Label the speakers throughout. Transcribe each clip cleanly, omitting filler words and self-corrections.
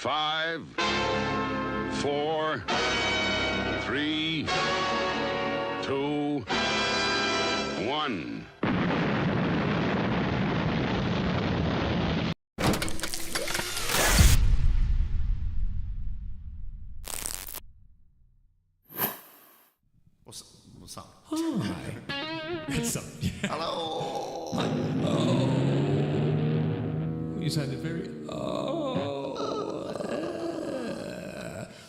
Speaker 1: 5, 4, 3, 2, 1.
Speaker 2: What's up?
Speaker 3: Hi. What's up?
Speaker 2: Hello.
Speaker 3: Hi. Oh. You sounded very...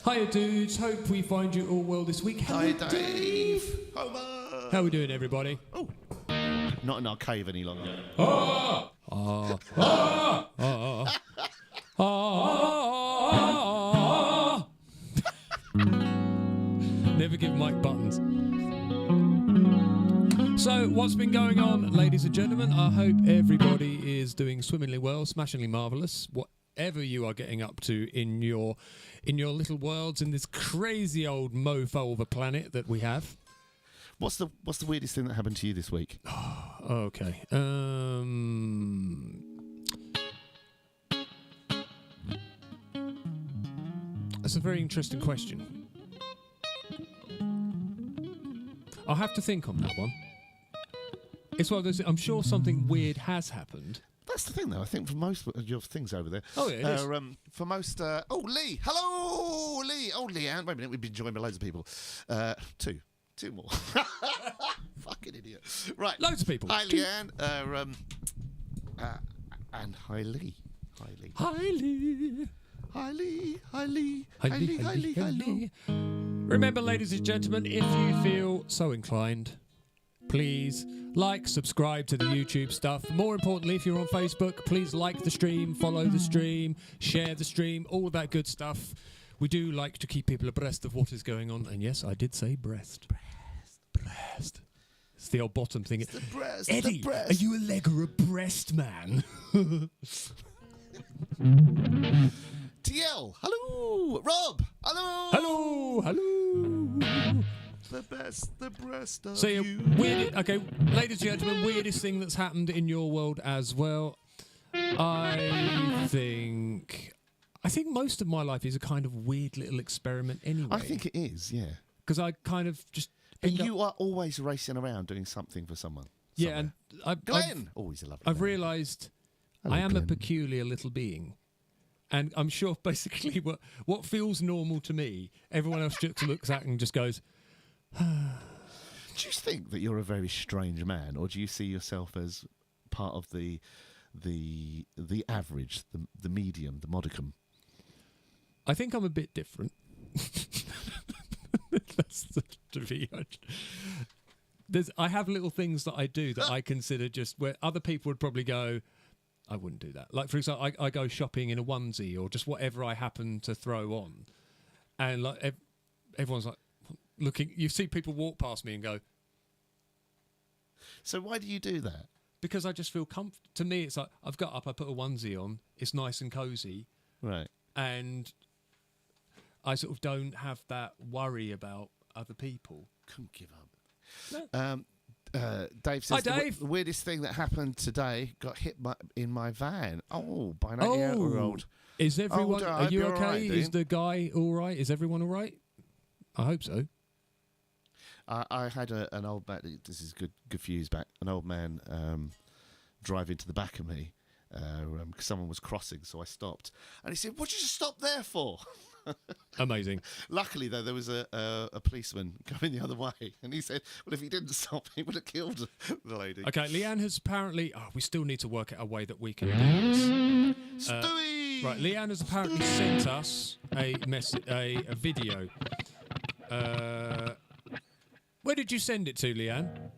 Speaker 3: Hiya, dudes. Hope we find you all well this week. Hello,
Speaker 2: Hi, Dave. Homer.
Speaker 3: How are we doing, everybody?
Speaker 2: Oh. Not in our cave any longer.
Speaker 3: Ah! Ah! Ah! Ah! Ah! Never give Mike buttons. So, what's been going on, ladies and gentlemen? I hope everybody is doing swimmingly well, smashingly marvellous. Whatever you are getting up to in your little worlds in this crazy old mofo of a planet that we have.
Speaker 2: What's the weirdest thing that happened to you this week?
Speaker 3: Okay. That's a very interesting question. I'll have to think on that one. It's one of those. I'm sure something weird has happened.
Speaker 2: That's the thing, though. I think for most of your things over there.
Speaker 3: Oh, yeah, it is.
Speaker 2: For most... Lee! Hello, Lee! Oh, Leanne. Wait a minute. We've been joined by loads of people. Two more. Fucking idiot. Right.
Speaker 3: Loads of people.
Speaker 2: Hi, Leanne. And hi, Lee. Hi, Lee.
Speaker 3: Hi, Lee.
Speaker 2: Hi, Lee. Hi, Lee.
Speaker 3: Hi,
Speaker 2: Hi, Lee. Hi, Lee. Hi, Lee.
Speaker 3: Remember, ladies and gentlemen, if you feel so inclined, please like, subscribe to the YouTube stuff. More importantly, if you're on Facebook, please like the stream, follow the stream, share the stream, all that good stuff. We do like to keep people abreast of what is going on. And yes, I did say breast. Breast. It's the old bottom thing.
Speaker 2: It's the breast.
Speaker 3: Eddie,
Speaker 2: the breast.
Speaker 3: are you a leg or a breast man?
Speaker 2: TL. Hello. Rob. Hello.
Speaker 3: Hello. Hello.
Speaker 2: The breast of
Speaker 3: So, yeah,
Speaker 2: you.
Speaker 3: okay, ladies and gentlemen, weirdest thing that's happened in your world as well. I think most of my life is a kind of weird little experiment anyway.
Speaker 2: I think it is, yeah.
Speaker 3: Because I kind of just...
Speaker 2: And you are always racing around doing something for someone.
Speaker 3: Yeah, and
Speaker 2: Glenn! Always a lovely
Speaker 3: I've
Speaker 2: name.
Speaker 3: realised
Speaker 2: Hello,
Speaker 3: I am
Speaker 2: Glenn.
Speaker 3: a peculiar little being. And I'm sure basically what feels normal to me, everyone else just looks at and just goes...
Speaker 2: Do you think that you're a very strange man, or do you see yourself as part of the average, the medium, the modicum?
Speaker 3: I think I'm a bit different. That's to be honest. I have little things that I do that I consider just where other people would probably go, I wouldn't do that. Like, for example, I go shopping in a onesie or just whatever I happen to throw on. And like everyone's like looking. You see people walk past me and go.
Speaker 2: So why do you do that?
Speaker 3: Because I just feel comfortable. To me, it's like I've got up, I put a onesie on. It's nice and cozy.
Speaker 2: Right.
Speaker 3: And I sort of don't have that worry about other people.
Speaker 2: Couldn't give up.
Speaker 3: No.
Speaker 2: Dave says
Speaker 3: Hi, Dave.
Speaker 2: The weirdest thing that happened today, got hit in my van. Oh, by an 8-year-old.
Speaker 3: Is everyone...
Speaker 2: Oh,
Speaker 3: are you
Speaker 2: you're
Speaker 3: okay?
Speaker 2: all right,
Speaker 3: Is
Speaker 2: Dean.
Speaker 3: the guy all right? Is everyone all right? I hope so.
Speaker 2: I had an old man, this is good few years back, an old man drive into the back of me because someone was crossing, so I stopped. And he said, what did you stop there for?
Speaker 3: Amazing.
Speaker 2: Luckily, though, there was a policeman coming the other way, and he said, well, if he didn't stop, he would have killed the lady.
Speaker 3: Okay, Leanne has apparently... Oh, we still need to work out a way that we can do this.
Speaker 2: Stewie!
Speaker 3: Right, Leanne has apparently sent us a video. Where did you send it to, Leanne?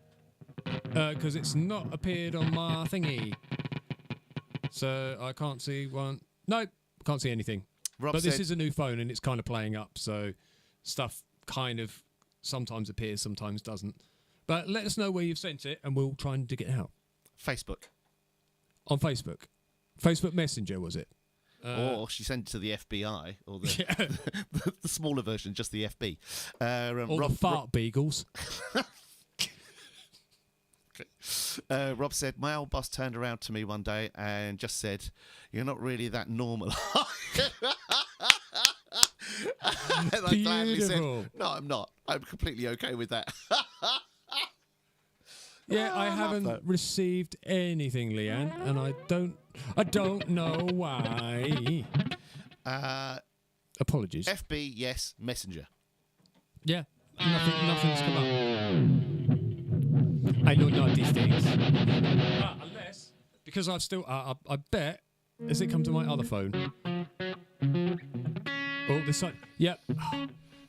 Speaker 3: Because it's not appeared on my thingy. So I can't see one. Nope, can't see anything.
Speaker 2: Rob
Speaker 3: But this
Speaker 2: said-
Speaker 3: is a new phone and it's kind of playing up, so stuff kind of sometimes appears, sometimes doesn't. But let us know where you've sent it and we'll try and dig it out.
Speaker 2: Facebook.
Speaker 3: On Facebook. Facebook Messenger, was it?
Speaker 2: Or she sent it to the FBI, or the,
Speaker 3: Yeah.
Speaker 2: the smaller version, just the FB.
Speaker 3: Or the fart beagles.
Speaker 2: Rob said, my old boss turned around to me one day and just said, you're not really that normal. And I gladly said,
Speaker 3: Beautiful.
Speaker 2: no, I'm not. I'm completely okay with that.
Speaker 3: Yeah, I
Speaker 2: love
Speaker 3: haven't
Speaker 2: that.
Speaker 3: received anything, Leanne, and I don't know why. Apologies.
Speaker 2: FB, yes. Messenger.
Speaker 3: Yeah, nothing's come up. I know not these things. Unless, because I've still, I bet, has it come to my other phone? Oh, this side. Yep.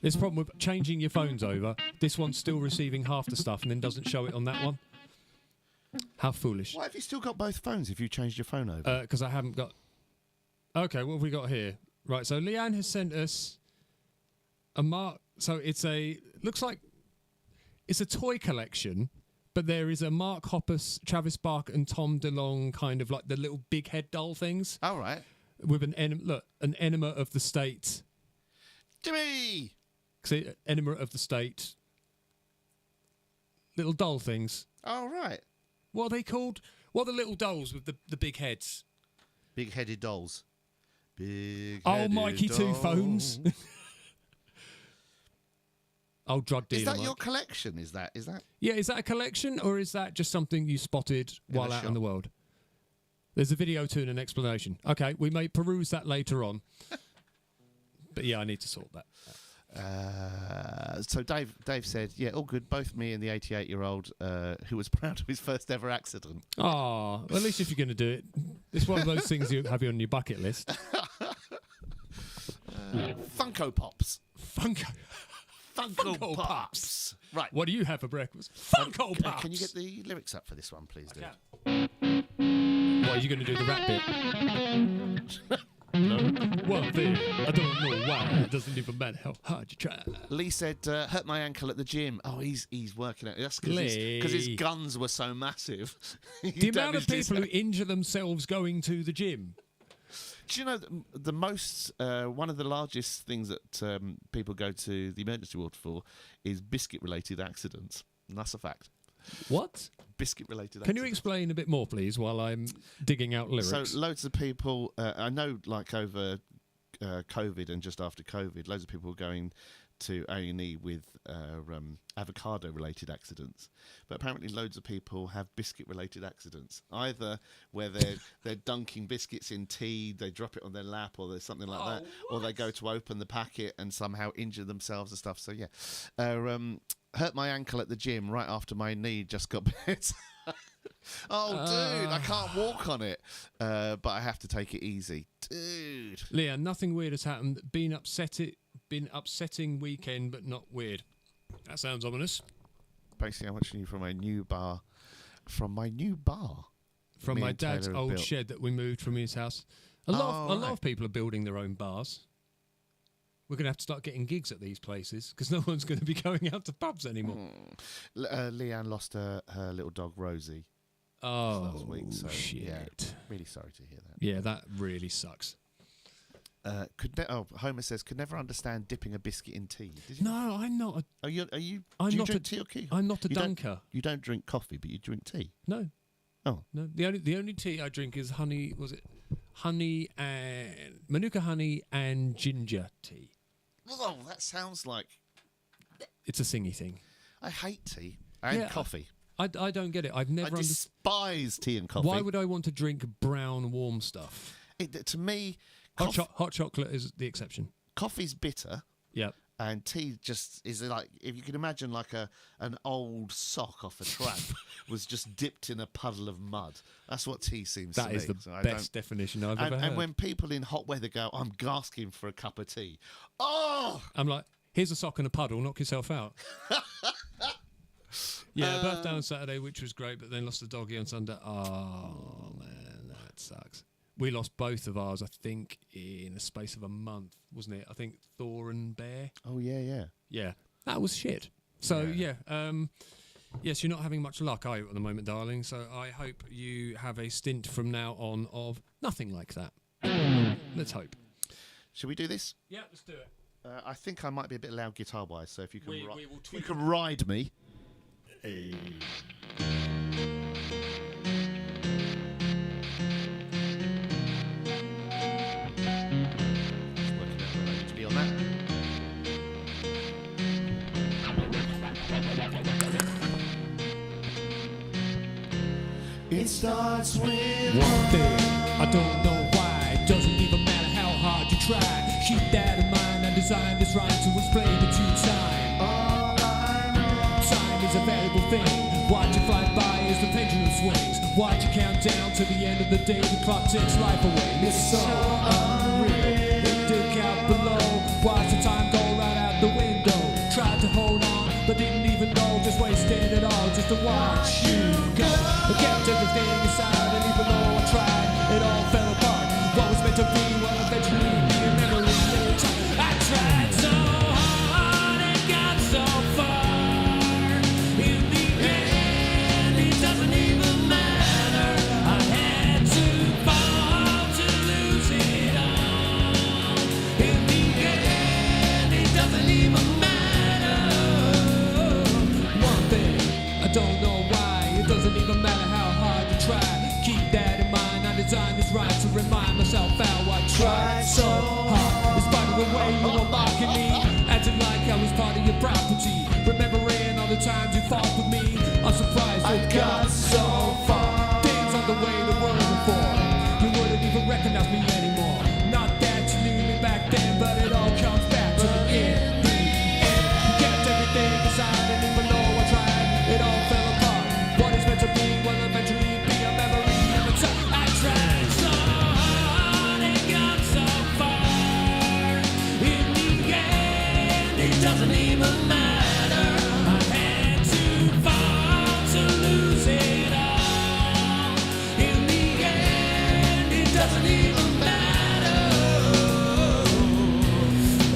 Speaker 3: There's a problem with changing your phones over. This one's still receiving half the stuff and then doesn't show it on that one. How foolish.
Speaker 2: Why have you still got both phones if you changed your phone over?
Speaker 3: Because I haven't got... Okay, what have we got here? Right, so Leanne has sent us a mark... So it's a... Looks like it's a toy collection, but there is a Mark Hoppus, Travis Barker and Tom DeLonge kind of like the little big head doll things.
Speaker 2: All right.
Speaker 3: With an enema of the state.
Speaker 2: Jimmy!
Speaker 3: See, enema of the state. Little doll things.
Speaker 2: All right.
Speaker 3: What are they called? What are the little dolls with the big heads?
Speaker 2: Big-headed dolls.
Speaker 3: Oh, Mikey Two Phones. Old drug dealer.
Speaker 2: Is that
Speaker 3: Mike.
Speaker 2: your collection? Is that?
Speaker 3: Yeah, is that a collection or is that just something you spotted while out in the world? There's a video to and an explanation. Okay, we may peruse that later on. But yeah, I need to sort that.
Speaker 2: So Dave said, yeah, all good. Both me and the 88-year-old who was proud of his first ever accident.
Speaker 3: Oh, at least if you're going to do it, it's one of those things you have on your bucket list.
Speaker 2: Funko Pops.
Speaker 3: Funko Pops.
Speaker 2: Right.
Speaker 3: What do you have for breakfast? Funko Pops.
Speaker 2: Can you get the lyrics up for this one, please, dude?
Speaker 3: What, are you going to do the rap bit? No. One thing, I don't know why. It doesn't even matter how hard you try.
Speaker 2: Lee said, hurt my ankle at the gym. Oh, he's working out. That's because his guns were so massive.
Speaker 3: The amount of people who injure themselves going to the gym.
Speaker 2: Do you know the most, one of the largest things that people go to the emergency ward for is biscuit-related accidents. And that's a fact.
Speaker 3: What?
Speaker 2: Biscuit-related accidents.
Speaker 3: Can you explain a bit more, please, while I'm digging out lyrics?
Speaker 2: So loads of people, I know like over COVID and just after COVID, loads of people were going to A&E with avocado-related accidents. But apparently loads of people have biscuit-related accidents, either where they're dunking biscuits in tea, they drop it on their lap, or there's something like that, or they go to open the packet and somehow injure themselves and stuff. So yeah, hurt my ankle at the gym right after my knee just got better. Oh, dude, I can't walk on it, but I have to take it easy. Dude.
Speaker 3: Leah, nothing weird has happened. Been upsetting weekend, but not weird. That sounds ominous.
Speaker 2: Basically, I'm watching you from my new bar. From my new bar?
Speaker 3: From my dad's old shed that we moved from his house. A lot of people are building their own bars. We're going to have to start getting gigs at these places because no one's going to be going out to pubs anymore.
Speaker 2: Leanne lost her little dog, Rosie.
Speaker 3: Oh,
Speaker 2: week, so,
Speaker 3: shit.
Speaker 2: Yeah, really sorry to hear that.
Speaker 3: Yeah, that really sucks.
Speaker 2: Homer says, could never understand dipping a biscuit in tea. Did you?
Speaker 3: No, I'm not.
Speaker 2: Do you drink tea or coffee?
Speaker 3: I'm not a dunker.
Speaker 2: You don't drink coffee, but you drink tea?
Speaker 3: No.
Speaker 2: Oh.
Speaker 3: No. The only tea I drink is honey, and Manuka honey and ginger tea.
Speaker 2: Oh, that sounds like...
Speaker 3: It's a singy thing.
Speaker 2: I hate tea and coffee.
Speaker 3: I don't get it. I've never
Speaker 2: I despise tea and coffee.
Speaker 3: Why would I want to drink brown, warm stuff?
Speaker 2: To me...
Speaker 3: Hot chocolate is the exception.
Speaker 2: Coffee's bitter.
Speaker 3: Yep.
Speaker 2: And tea just is like, if you can imagine like an old sock off a tramp was just dipped in a puddle of mud. That's what tea seems to me.
Speaker 3: That is the best definition I've ever heard.
Speaker 2: And when people in hot weather go, I'm gasping for a cup of tea. Oh!
Speaker 3: I'm like, here's a sock and a puddle, knock yourself out. Yeah, birthday on Saturday, which was great, but then lost the doggy on Sunday. Oh, man, that sucks. We lost both of ours, I think, in the space of a month, wasn't it? I think Thor and Bear.
Speaker 2: Oh, yeah.
Speaker 3: Yeah, that was shit. So, yes, you're not having much luck, are you, at the moment, darling? So I hope you have a stint from now on of nothing like that. Let's hope.
Speaker 2: Should we do this?
Speaker 3: Yeah, let's do it.
Speaker 2: I think I might be a bit loud guitar-wise, so if you can,
Speaker 3: you
Speaker 2: can ride me.
Speaker 3: Hey.
Speaker 2: Working out where I need to be on that. starts with
Speaker 3: one thing. I don't know why. It doesn't even matter how hard you try. Keep that in mind. I designed this rhyme to explain it to time.
Speaker 2: all I know.
Speaker 3: Time is a valuable thing. Watch it fly by as the pendulum swings. Watch it count down to the end of the day. The clock takes life away. It's so unreal. Look out below. Watch the time go right out the window. Tried to hold on, but didn't even know. Just wasted it all just to watch you go. I kept everything aside, and even though I tried, it all fell apart. What was meant to be will eventually be a memory. I tried so hard and got so far. In the end, it doesn't even matter. I had to fall to lose it all. In the end, it doesn't even matter. One thing, I don't know why. It doesn't even matter how hard you try. Keep that in mind. I designed this rhyme to remind myself how I tried so hard. In spite of the way you were mocking me, acting like I was part of your property. Remembering all the times you fought with me. I'm surprised it got so far. Things aren't the way they were before. You wouldn't even recognize me anymore. Not that you knew me back then, but it all comes back to the end. You kept everything aside, and even though I tried, it all fell apart. What is meant to be will eventually be a memory. And it's I tried so hard and got so far. In the end, it doesn't even matter. I had to fall to lose it all. In the end, it doesn't even matter.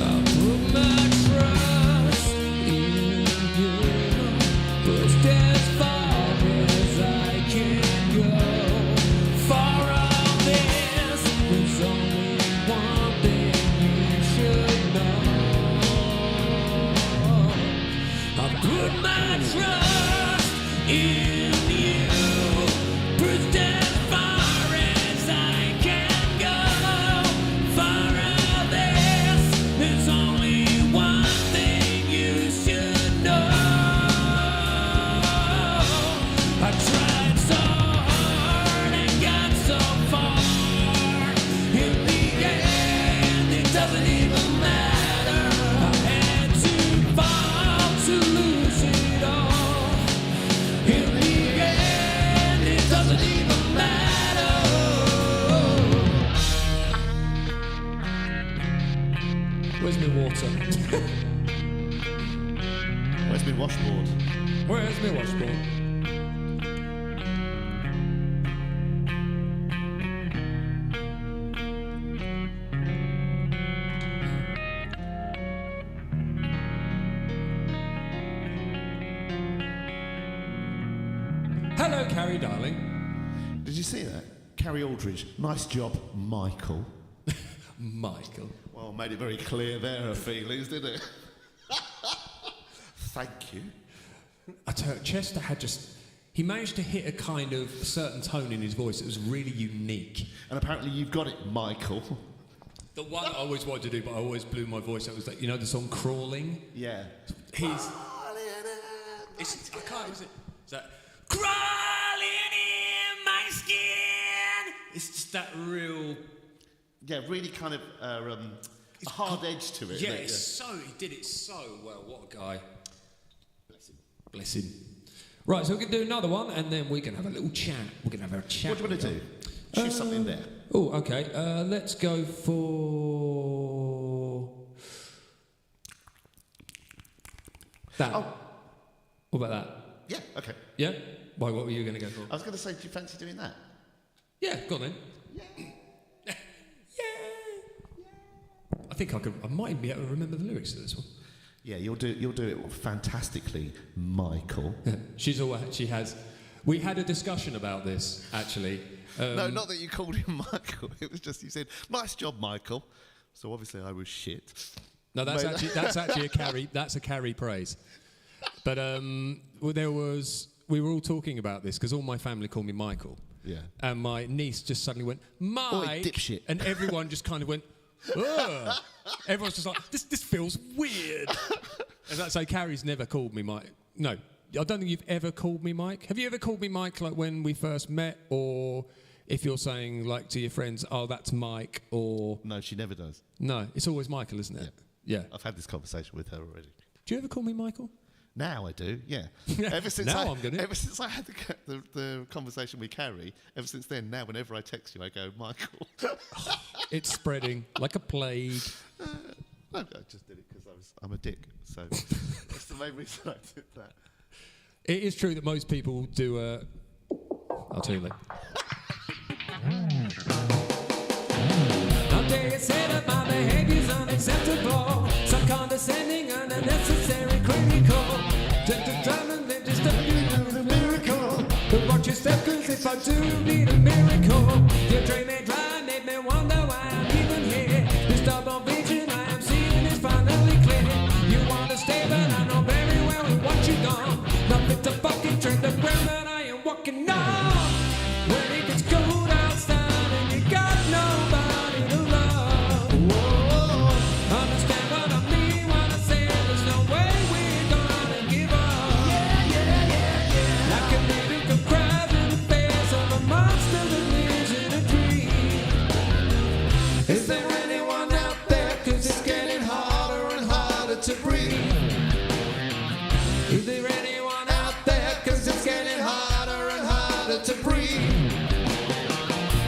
Speaker 3: I put my trust in you, pushed as far as I can go. For all this, there's only one thing you should know. I put my trust in you, pushed as far as I can go. For all this, there's only one thing you should know. I tried so hard and got so far. In the end, it doesn't even matter. I had to fall to lose it all. In the end, it doesn't even matter. Where's my water?
Speaker 2: Where's my washboard?
Speaker 3: Where's my washboard? Hello, Carrie, darling.
Speaker 2: Did you see that? Carrie Aldridge. Nice job, Michael.
Speaker 3: Michael.
Speaker 2: Well, made it very clear there her feelings, didn't it? Thank you.
Speaker 3: I tell you, Chester had just... He managed to hit a kind of certain tone in his voice that was really unique.
Speaker 2: And apparently you've got it, Michael.
Speaker 3: The one I always wanted to do, but I always blew my voice out, was that, you know the song Crawling?
Speaker 2: Yeah.
Speaker 3: He's... It's, I can't, is it? Is that... Crawling in my skin! It's just that real...
Speaker 2: Yeah, really kind of a hard edge to it.
Speaker 3: Yeah,
Speaker 2: isn't it?
Speaker 3: it's so... He did it so well. What a guy. Bless him. Bless him. Right, so we can do another one, and then we can have a little chat. We're going to have a chat.
Speaker 2: What do you want to do? Choose something there.
Speaker 3: Oh, okay. Let's go for... That.
Speaker 2: Oh.
Speaker 3: What about that?
Speaker 2: Yeah, okay.
Speaker 3: Yeah? Why, what were you going to go for?
Speaker 2: I was going to say, do you fancy doing that?
Speaker 3: Yeah, go on then.
Speaker 2: Yeah.
Speaker 3: Yeah. I think I might even be able to remember the lyrics to this one.
Speaker 2: Yeah, you'll do it fantastically, Michael.
Speaker 3: She has. We had a discussion about this, actually.
Speaker 2: No, not that you called him Michael. It was just you said, "Nice job, Michael." So obviously I was shit.
Speaker 3: No, that's actually a carry. That's a carry praise. But we were all talking about this because all my family call me Michael.
Speaker 2: Yeah.
Speaker 3: And my niece just suddenly went, Mike,
Speaker 2: Oi, dipshit.
Speaker 3: And everyone just kind of went, ugh. Everyone's just like, this feels weird. And that's so Carrie's never called me Mike. No, I don't think you've ever called me Mike. Have you ever called me Mike, like when we first met, or if you're saying like to your friends, "Oh, that's Mike," or
Speaker 2: No, she never does.
Speaker 3: no, it's always Michael, isn't it? Yeah.
Speaker 2: I've had this conversation with her already.
Speaker 3: Do you ever call me Michael?
Speaker 2: Now I do, yeah. Ever since Ever since I had the conversation with Carrie, ever since then, now whenever I text you, I go, Michael.
Speaker 3: It's spreading like a plague.
Speaker 2: No, I just did it because I'm a dick. So that's the main reason I did that.
Speaker 3: It is true that most people do. I'll tell you later.
Speaker 4: How dare you say that my behavior's unacceptable? So condescending, unnecessary, critical. Determined that just don't need a miracle. But watch your step, cause if I do need a miracle, your dream may dry, made me wonder why I'm even here. This double vision I am seeing is finally clear. You wanna stay, but I know very well what you done. Nothing to fucking tread the ground that I am walking on. When it gets cold outside and you got nobody to love. Whoa, understand what I mean when I say there's no way we're gonna give up. Like a little girl cries in the face of a monster that lives in a dream. Is there anyone out there? Cause it's getting harder and harder to breathe. Is there anyone out there? Cause it's getting harder and harder to breathe.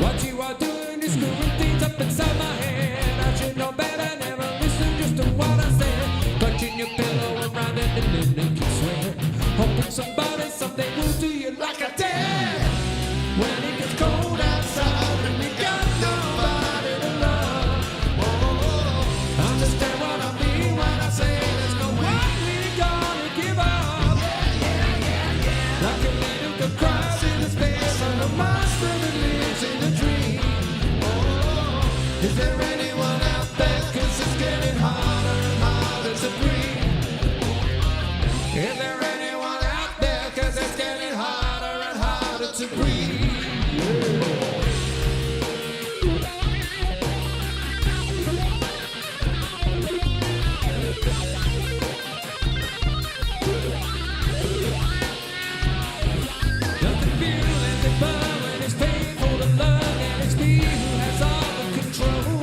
Speaker 4: What you are doing is screwing things up inside my head. I should know better, never listen just to what I said. Clutching your pillow and riding in the naked sweat. Hoping somebody someday will do you like I did. When it gets cold outside and you got nobody to love. Whoa, understand what I mean when I say there's no way we're gonna give up. Like a little girl cries in the space of a monster that lives in a dream. Oh, is there anyone out there? Cause it's getting harder and harder to breathe. Is there anyone out there? Cause it's getting harder and harder to breathe. Nothing feeling the burn when it's painful to learn, and it's me who has all the control.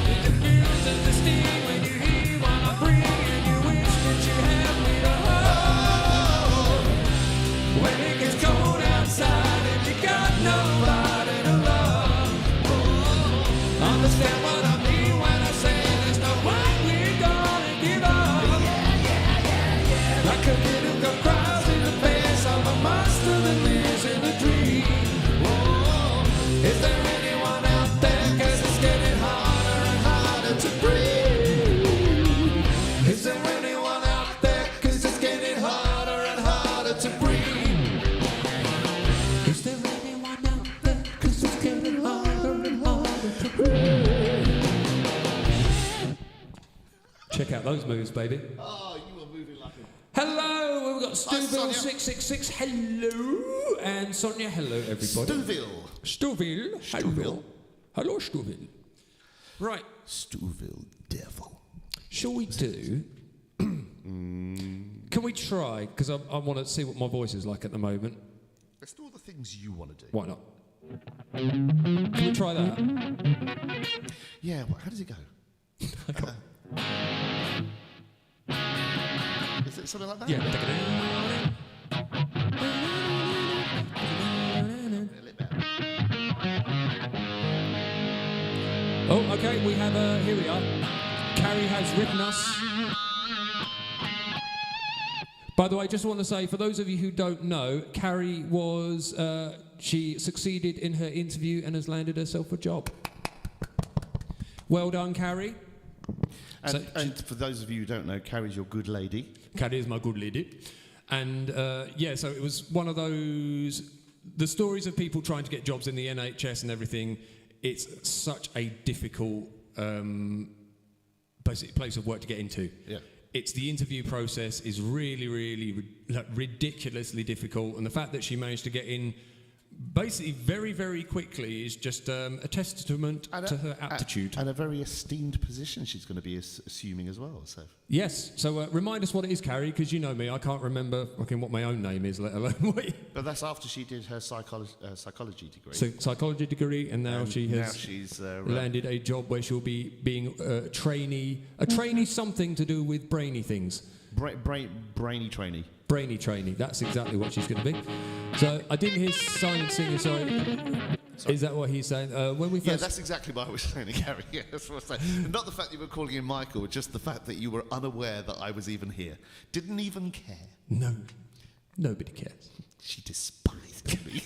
Speaker 4: It confuses the steam when you hear what I bring, and you wish that you had me to hold. When it gets cold outside and you got nobody to love. Understand what I mean when I say there's no way we're gonna give up. Like a little girl cries in the face of a monster that lives in a dream. Whoa, is there anyone out there? Cause it's getting harder and harder to breathe. Is there anyone out there? Cause it's getting harder and harder to breathe. Is there anyone out there? Cause it's getting harder and harder to breathe.
Speaker 3: Check out those moves, baby.
Speaker 2: Oh, you are moving like a...
Speaker 3: Hello, we've got
Speaker 2: Sonia.
Speaker 3: Stuville666. Hello, and Sonia. Hello, everybody.
Speaker 2: Stuville.
Speaker 3: Hello. Hello, Stuville. Right.
Speaker 2: Stuville devil.
Speaker 3: Shall we do? Can we try? Because I want to see what my voice is like at the moment.
Speaker 2: Let's do all the things you want to do.
Speaker 3: Why not? Can we try that?
Speaker 2: Yeah, how does it go? Is it something like that?
Speaker 3: Yeah.
Speaker 2: A little bit.
Speaker 3: Oh, okay. We have here we are. Carrie has written us. By the way, I just want to say, for those of you who don't know, Carrie was, she succeeded in her interview and has landed herself a job. Well done, Carrie.
Speaker 2: And for those of you who don't know, Carrie's your good lady.
Speaker 3: Carrie is my good lady. And yeah, so it was one of those, the stories of people trying to get jobs in the NHS and everything, it's such a difficult basic place of work to get into.
Speaker 2: Yeah.
Speaker 3: It's the interview process is really, really ridiculously difficult, and the fact that she managed to get in basically very, very quickly is just a testament to her aptitude.
Speaker 2: And a very esteemed position she's going to be assuming as well. So
Speaker 3: Yes. So remind us what it is, Carrie, because you know me. I can't remember what my own name is, let alone what.
Speaker 2: But that's after she did her psychology degree.
Speaker 3: So psychology degree, and now
Speaker 2: she's
Speaker 3: landed a job where she'll be being a trainee something to do with brainy things.
Speaker 2: Brainy trainee.
Speaker 3: Brainy trainee. That's exactly what she's going to be. So I didn't hear Simon singing. Sorry. Is that what he's saying? When we first...
Speaker 2: Yeah, that's exactly what I was saying to Gary. Yeah, that's what I was saying. Not the fact that you were calling him Michael, just the fact that you were unaware that I was even here. Didn't even care.
Speaker 3: No. Nobody cares.
Speaker 2: She despised me.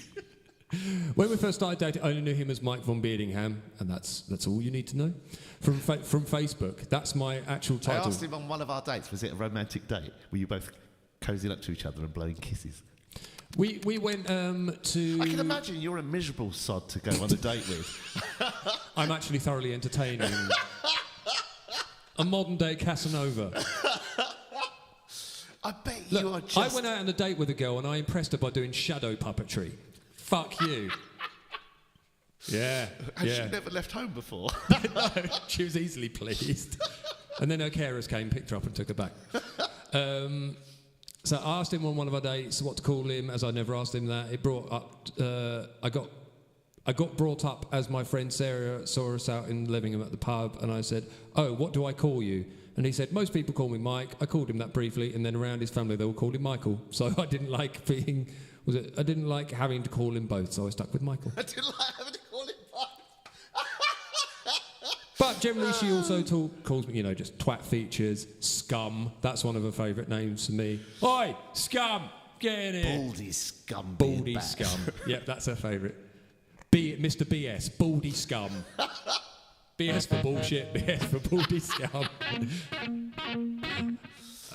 Speaker 3: When we first started dating, I only knew him as Mike Vonbeardingham, and that's all you need to know. From Facebook. That's my actual title.
Speaker 2: I asked him on one of our dates, was it a romantic date? Were you both cozying up to each other and blowing kisses?
Speaker 3: We went to...
Speaker 2: I can imagine you're a miserable sod to go on a date with.
Speaker 3: I'm actually thoroughly entertaining. A modern-day Casanova.
Speaker 2: I bet
Speaker 3: Look,
Speaker 2: you are just...
Speaker 3: I went out on a date with a girl and I impressed her by doing shadow puppetry. Fuck you. Yeah.
Speaker 2: Has she never left home before?
Speaker 3: No, she was easily pleased. And then her carers came, picked her up and took her back. So I asked him on one of our dates what to call him, as I never asked him that. It brought up... I got brought up as my friend Sarah saw us out in Levingham at the pub, and I said, "Oh, what do I call you?" And he said, "Most people call me Mike." I called him that briefly, and then around his family they all called him Michael. So I didn't like being... I didn't like having to call him both, so I stuck with Michael.
Speaker 2: I didn't like having to call him both.
Speaker 3: But generally she also calls me, just twat features, scum. That's one of her favourite names for me. Oi, scum, get in here.
Speaker 2: Baldy scum.
Speaker 3: Baldy scum. Yep, that's her favourite. Mr. BS, baldy scum. BS for bullshit, BS for baldy scum.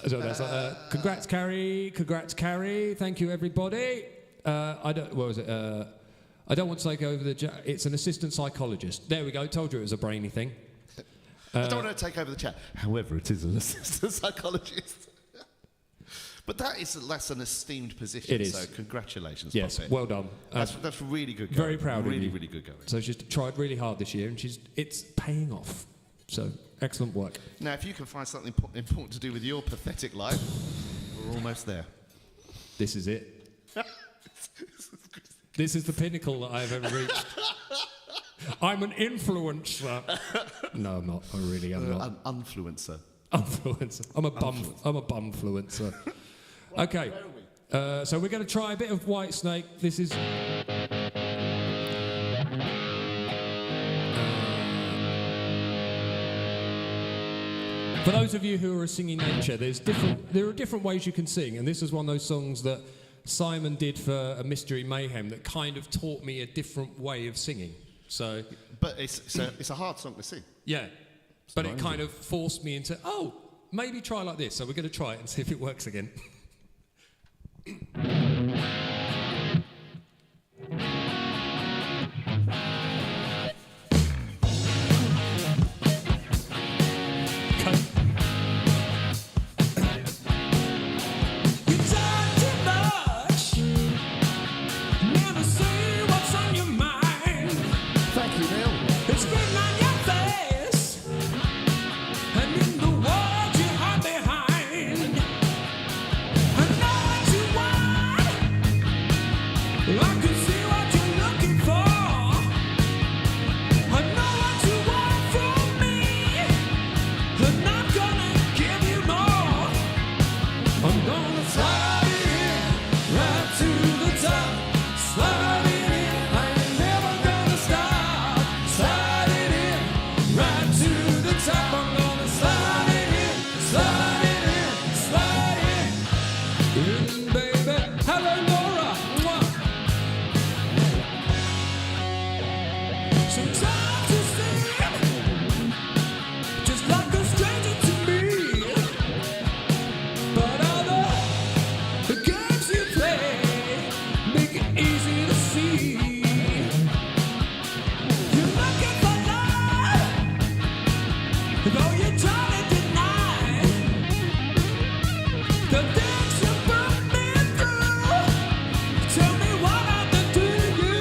Speaker 3: So that's congrats, Carrie. Congrats, Carrie. Thank you, everybody. I don't want to take over it's an assistant psychologist. There we go. Told you it was a brainy thing.
Speaker 2: I don't want to take over the chat. However, it is an assistant psychologist. But that's an esteemed position.
Speaker 3: It is.
Speaker 2: So congratulations.
Speaker 3: Yes,
Speaker 2: Poppy.
Speaker 3: well done.
Speaker 2: That's really good going.
Speaker 3: Very proud of you.
Speaker 2: Really good going.
Speaker 3: So she's tried really hard this year, and it's paying off. So excellent work.
Speaker 2: Now, if you can find something important to do with your pathetic life, we're almost there.
Speaker 3: This is it. This is the pinnacle that I've ever reached. I'm an influencer. No, I'm not. I'm not.
Speaker 2: An influencer.
Speaker 3: Influencer. I'm a bumfluencer. Okay. So we're going to try a bit of Whitesnake. This is... For those of you who are a singing nature, there are different ways you can sing, and this is one of those songs that Simon did for a Mystery Mayhem that kind of taught me a different way of singing. So,
Speaker 2: but it's a hard song to sing.
Speaker 3: Yeah, but it kind of forced me into, maybe try like this. So we're going to try it and see if it works again.
Speaker 4: Tell me what I have to do.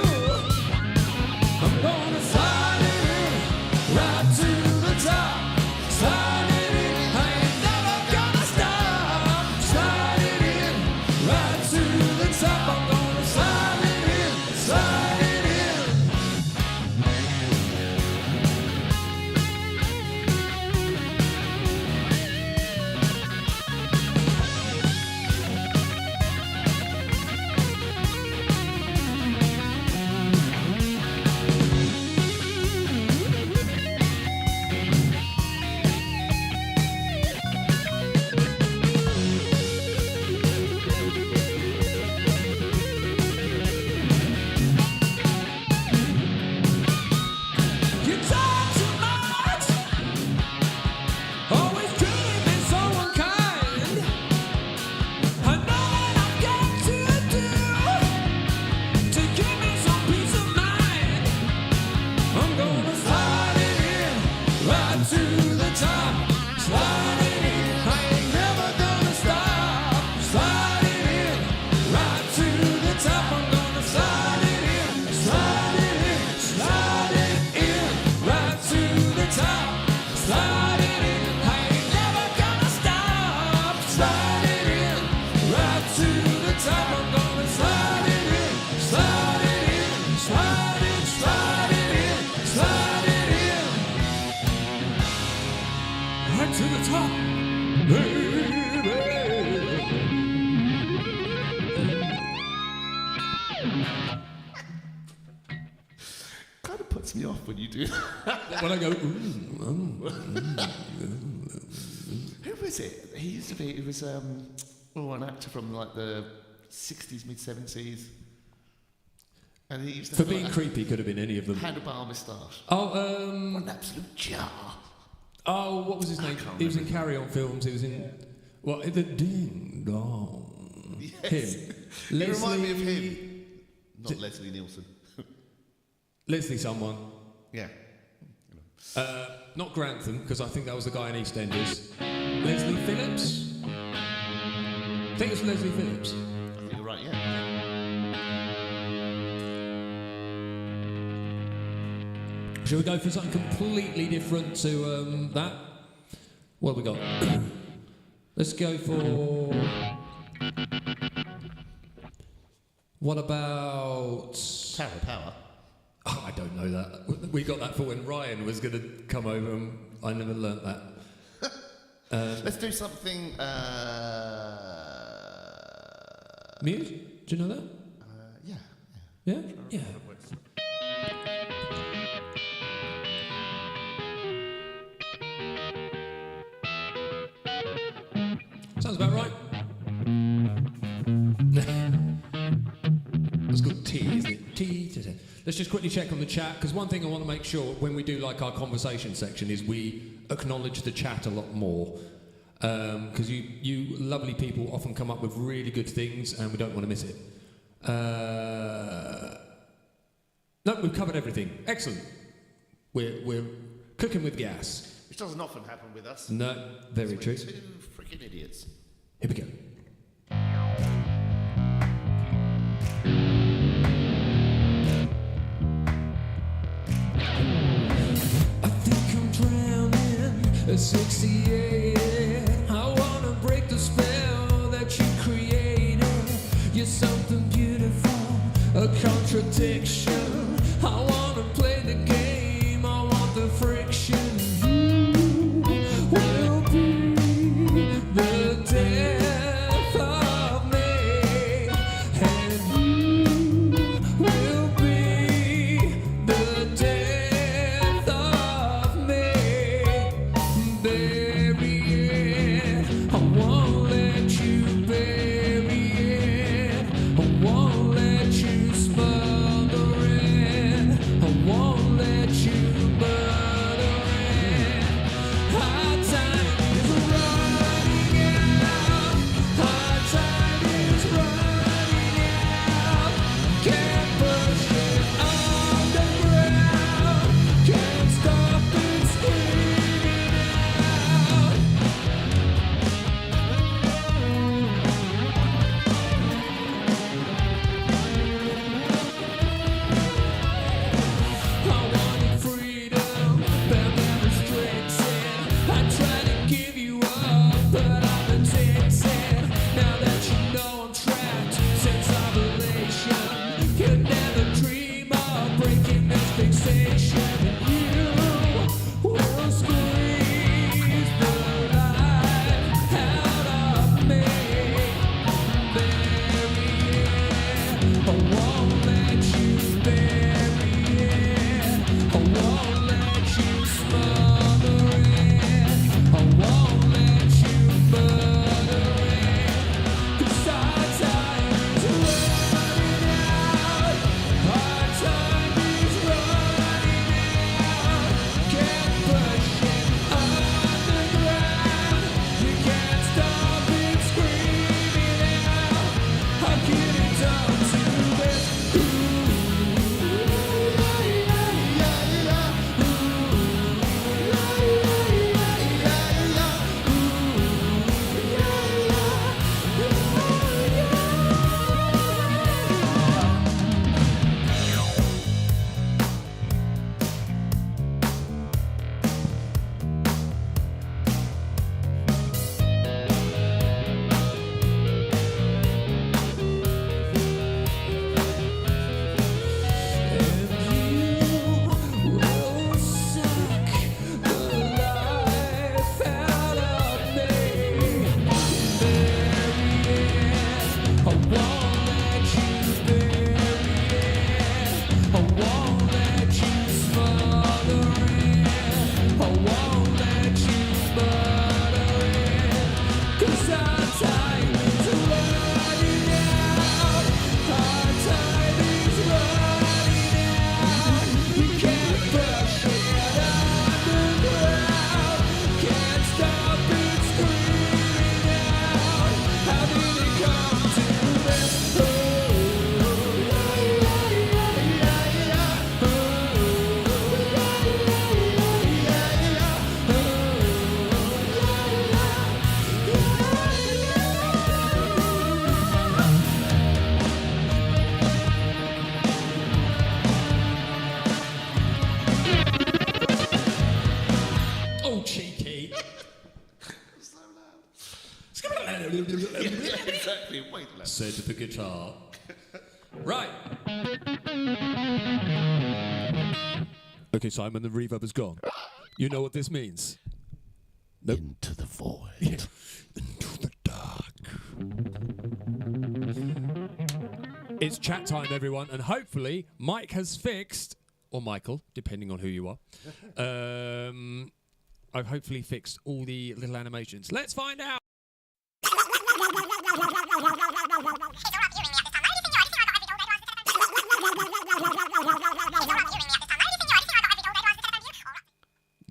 Speaker 4: Right to the top, baby.
Speaker 2: Kind of puts me off when you do that.
Speaker 3: When I go,
Speaker 2: Who was it? He used to be. He was an actor from like the 60s, mid 70s. And he used to
Speaker 3: for
Speaker 2: have,
Speaker 3: being
Speaker 2: like,
Speaker 3: creepy, could have been any of them.
Speaker 2: handlebar moustache.
Speaker 3: Oh,
Speaker 2: What an absolute jar.
Speaker 3: oh, what was his name?
Speaker 2: can't
Speaker 3: He was in
Speaker 2: remember.
Speaker 3: Carry On films. He was in what? The Ding Dong.
Speaker 2: Yes.
Speaker 3: Him.
Speaker 2: You remind me of him. Not Leslie Nielsen.
Speaker 3: Leslie someone.
Speaker 2: Yeah.
Speaker 3: Not Grantham, because I think that was the guy in EastEnders. Leslie Phillips? I think it's Leslie Phillips.
Speaker 2: I think you're right, yeah.
Speaker 3: Shall we go for something completely different to that? What have we got? Let's go for... What about...
Speaker 2: Tower of Power.
Speaker 3: Oh, I don't know that. We got that for when Ryan was going to come over and I never learnt that.
Speaker 2: Let's do something...
Speaker 3: Muse? Do you know that?
Speaker 2: yeah.
Speaker 3: Yeah? Yeah. Sounds about right. That's called T, isn't it? T. Let's just quickly check on the chat, because one thing I want to make sure when we do like our conversation section is we acknowledge the chat a lot more. Because you lovely people often come up with really good things and we don't want to miss it. No, we've covered everything. Excellent. We're cooking with gas.
Speaker 2: Which doesn't often happen with us.
Speaker 3: No, very true.
Speaker 2: Two freaking idiots.
Speaker 3: Here we go.
Speaker 4: I think I'm drowning at 68. I wanna break the spell that you created. You're something beautiful, a contradiction. I wanna play the game, I want the friction. You will be the death of me, and you will be the death of me. Bury it, I won't let you bury it. I won't let you smother it. I won't let you murder it. Our time is running out. Our time is running out. Can't push it underground. Can't stop it screaming out. I wanted freedom, but now restricted. I tried to give you up, but I'm addicted. Now that you know I'm trapped since ovulation, could never dream of breaking this fixation. You will squeeze the life out of me. Bury it, I won't let you bury it. I won't let you smother it. I won't let you murder it. 'Cause our time is running out. Our time is running out.
Speaker 3: said the guitar. Right. Okay, Simon, the reverb is gone. You know what this means? Nope.
Speaker 2: Into the void.
Speaker 3: Into the dark. It's chat time, everyone, and hopefully Mike has fixed, or Michael, depending on who you are. I've hopefully fixed all the little animations. Let's find out.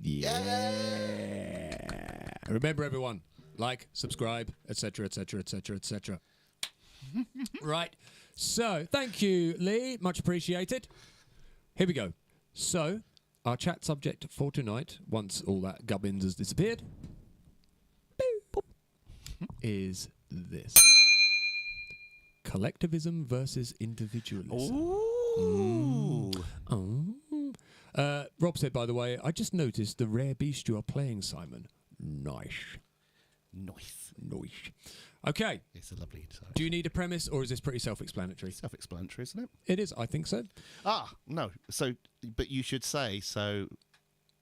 Speaker 3: Yeah. Remember, everyone, like, subscribe, etc., etc., etc., etc. Right. So, thank you, Lee. Much appreciated. Here we go. So, our chat subject for tonight, once all that gubbins has disappeared, is this. Collectivism versus individualism.
Speaker 2: Ooh.
Speaker 3: Rob said, by the way, I just noticed the rare beast you are playing, Simon. Nice. Nice. Okay.
Speaker 2: It's a lovely guitar.
Speaker 3: Do you need a premise, or is this pretty self-explanatory?
Speaker 2: Self-explanatory, isn't it?
Speaker 3: It is, I think so.
Speaker 2: No. So, but you should say so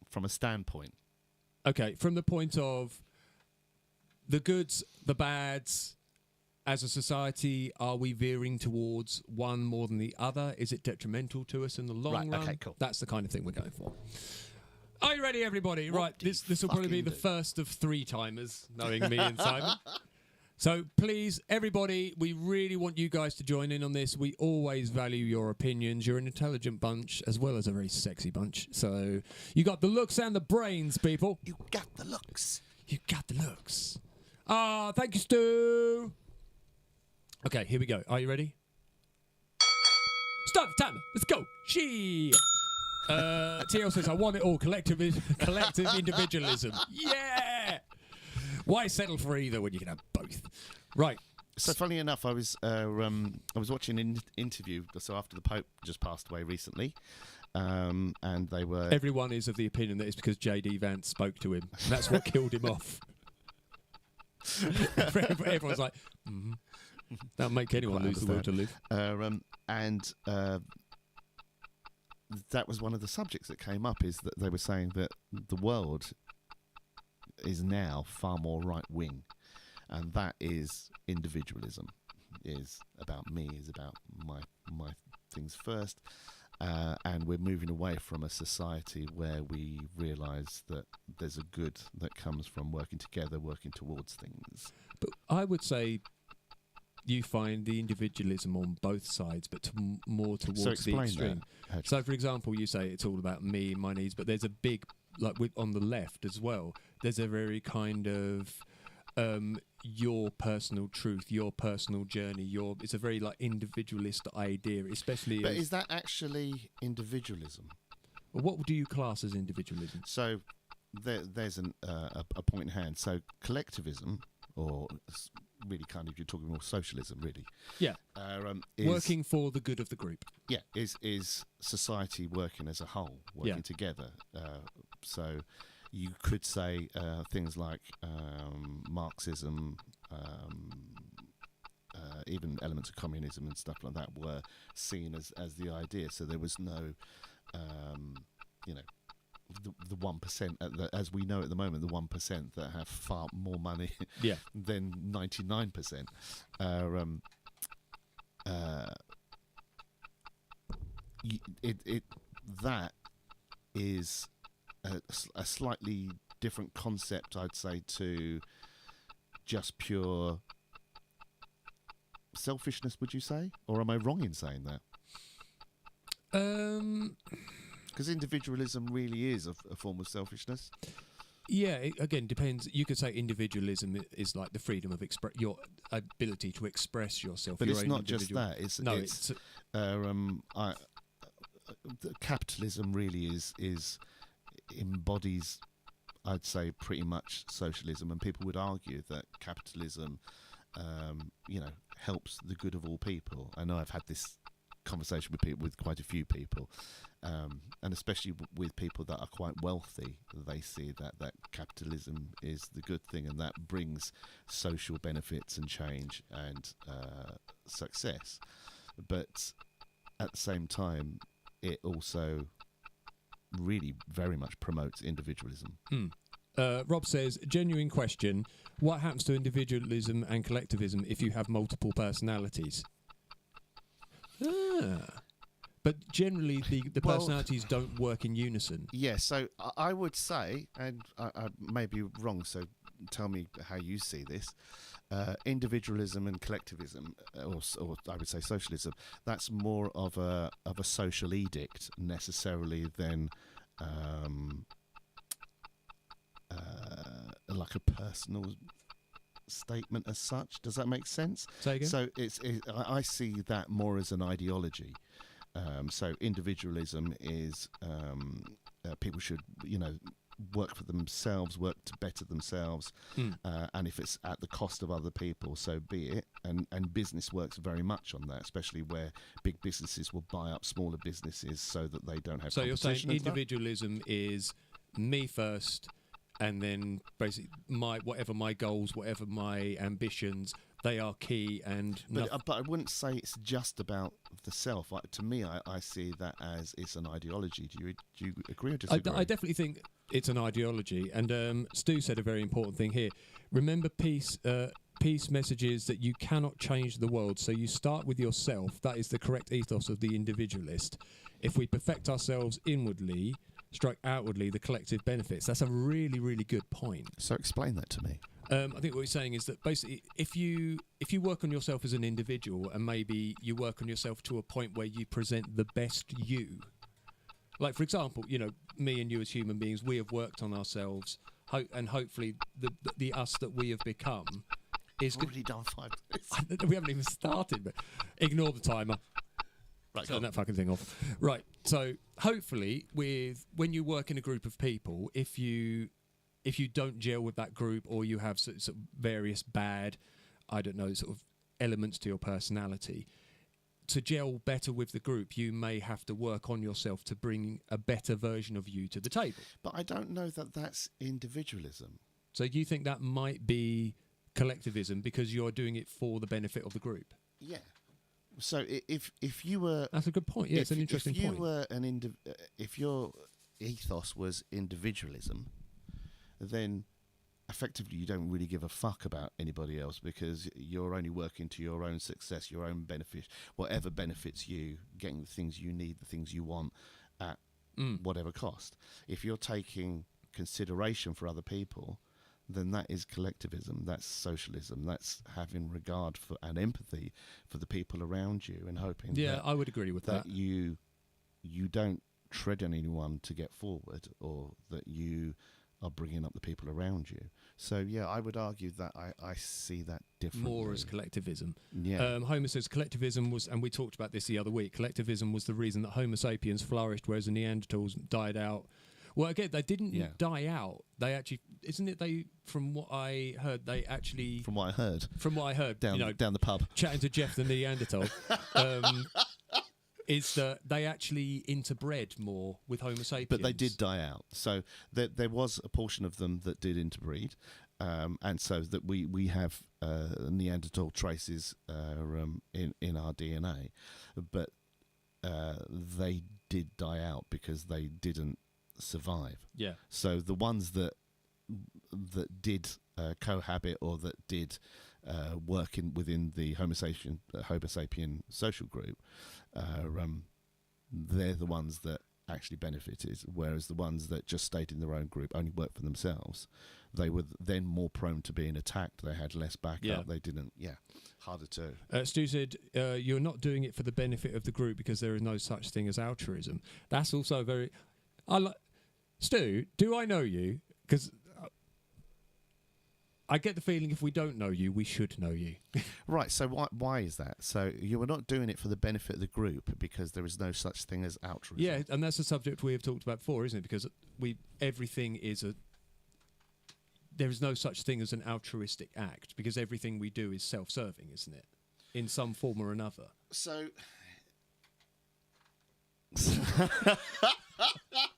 Speaker 2: from a standpoint.
Speaker 3: Okay, from the point of the goods, the bads, as a society, are we veering towards one more than the other? Is it detrimental to us in the long run?
Speaker 2: Okay, cool.
Speaker 3: That's the kind of thing we're going for. Are you ready, everybody? Right, this will probably be the first of 3-timers, knowing me and Simon. So please, everybody, we really want you guys to join in on this. We always value your opinions. You're an intelligent bunch as well as a very sexy bunch. So you got the looks and the brains, people.
Speaker 2: You got the looks.
Speaker 3: You got the looks. Thank you, Stu. Okay, here we go. Are you ready? Start the timer. Let's go. She. TL says, I want it all. Collective individualism. Yeah. Why settle for either when you can have both? Right.
Speaker 2: So funny enough, I was watching an interview. So after the Pope just passed away recently, and they were.
Speaker 3: Everyone is of the opinion that it's because J.D. Vance spoke to him. And that's what killed him off. Everyone's like, that'll make anyone lose the will to live.
Speaker 2: That was one of the subjects that came up, is that they were saying that the world is now far more right-wing, and that is individualism, is about me, is about my things first, and we're moving away from a society where we realise that there's a good that comes from working together, working towards things.
Speaker 3: But I would say you find the individualism on both sides, but more towards the extreme. So, for example, you say it's all about me, my needs, but there's a big, like on the left as well, there's a very kind of your personal truth, your personal journey, it's a very like individualist idea, especially.
Speaker 2: But is that actually individualism?
Speaker 3: Well, what do you class as individualism?
Speaker 2: So there's a point in hand. So collectivism, or really kind of, you're talking more socialism, really.
Speaker 3: Yeah.
Speaker 2: Is,
Speaker 3: working for the good of the group.
Speaker 2: Yeah, is society working as a whole, working together. So you could say things like Marxism, even elements of communism and stuff like that were seen as the idea. So there was no, the 1%, as we know at the moment, the 1% that have far more money than 99%. That is a slightly different concept, I'd say, to just pure selfishness, would you say? Or am I wrong in saying that? Because individualism really is a form of selfishness.
Speaker 3: Yeah, it, again, depends. You could say individualism is like the freedom of your ability to express yourself.
Speaker 2: But it's not just that. Capitalism really embodies, I'd say, pretty much socialism, and people would argue that capitalism, helps the good of all people. I know I've had this conversation with people, with quite a few people, and especially with people that are quite wealthy, they see that capitalism is the good thing, and that brings social benefits and change and success. But at the same time, it also really very much promotes individualism.
Speaker 3: Rob says, genuine question, what happens to individualism and collectivism if you have multiple personalities? But generally the personalities don't work in unison.
Speaker 2: Yeah, so I would say, and I may be wrong, so tell me how you see this, individualism and collectivism, or I would say socialism, that's more of a social edict necessarily than like a personal statement as such. Does that make sense?
Speaker 3: Say again?
Speaker 2: So I see that more as an ideology. So individualism is people should, work for themselves, work to better themselves, and if it's at the cost of other people, so be it. And business works very much on that, especially where big businesses will buy up smaller businesses so that they don't have.
Speaker 3: So you're saying
Speaker 2: competition and stuff.
Speaker 3: individualism is me first, and then basically whatever my goals, whatever my ambitions, they are key. And
Speaker 2: but I wouldn't say it's just about the self. To me, I see that as it's an ideology. Do you agree or disagree?
Speaker 3: I definitely think it's an ideology. And Stu said a very important thing here. Remember, peace messages that you cannot change the world, so you start with yourself. That is the correct ethos of the individualist. If we perfect ourselves inwardly, strike outwardly the collective benefits. That's a really, really good point.
Speaker 2: So explain that to me.
Speaker 3: I think what he's saying is that basically if you work on yourself as an individual, and maybe you work on yourself to a point where you present the best you, like for example, me and you as human beings, we have worked on ourselves, and hopefully the us that we have become is
Speaker 2: I've already done 5 minutes.
Speaker 3: We haven't even started, but ignore the timer.
Speaker 2: Right,
Speaker 3: Turn that fucking thing off. Right. So hopefully, when you work in a group of people, if you don't gel with that group, or you have sort of various bad, I don't know, sort of elements to your personality, to gel better with the group, you may have to work on yourself to bring a better version of you to the table.
Speaker 2: But I don't know that that's individualism.
Speaker 3: So you think that might be collectivism because you're doing it for the benefit of the group?
Speaker 2: Yeah. So if you were,
Speaker 3: that's a good point. Yeah, it's an interesting point.
Speaker 2: If your ethos was individualism, then effectively you don't really give a fuck about anybody else, because you're only working to your own success, your own benefit, whatever benefits you, getting the things you need, the things you want at whatever cost. If you're taking consideration for other people, then that is collectivism, that's socialism, that's having regard for and empathy for the people around you, and hoping
Speaker 3: I would agree with that.
Speaker 2: You don't tread on anyone to get forward, or that you are bringing up the people around you. So yeah, I would argue that I see that differently.
Speaker 3: More as collectivism.
Speaker 2: Yeah.
Speaker 3: Homer says collectivism was, and we talked about this the other week, collectivism was the reason that Homo sapiens flourished, whereas the Neanderthals died out. Well, again, they didn't die out. They actually, isn't it? From what I heard, From what I heard,
Speaker 2: down the pub,
Speaker 3: chatting to Jeff the Neanderthal, is that they actually interbred more with Homo sapiens.
Speaker 2: But they did die out. So there was a portion of them that did interbreed, and so that we have Neanderthal traces in our DNA, but they did die out because they didn't survive.
Speaker 3: Yeah.
Speaker 2: So the ones that did cohabit, or that did work within the Homo sapien social group, they're the ones that actually benefited, whereas the ones that just stayed in their own group, only worked for themselves, they were then more prone to being attacked. They had less backup. They didn't. Harder to.
Speaker 3: Stu said, you're not doing it for the benefit of the group because there is no such thing as altruism. That's also very... Stu, do I know you? Because I get the feeling if we don't know you, we should know you.
Speaker 2: Right, so why is that? So you were not doing it for the benefit of the group because there is no such thing as altruism.
Speaker 3: Yeah, and that's a subject we have talked about before, isn't it? Because everything is there is no such thing as an altruistic act, because everything we do is self-serving, isn't it? In some form or another.
Speaker 2: So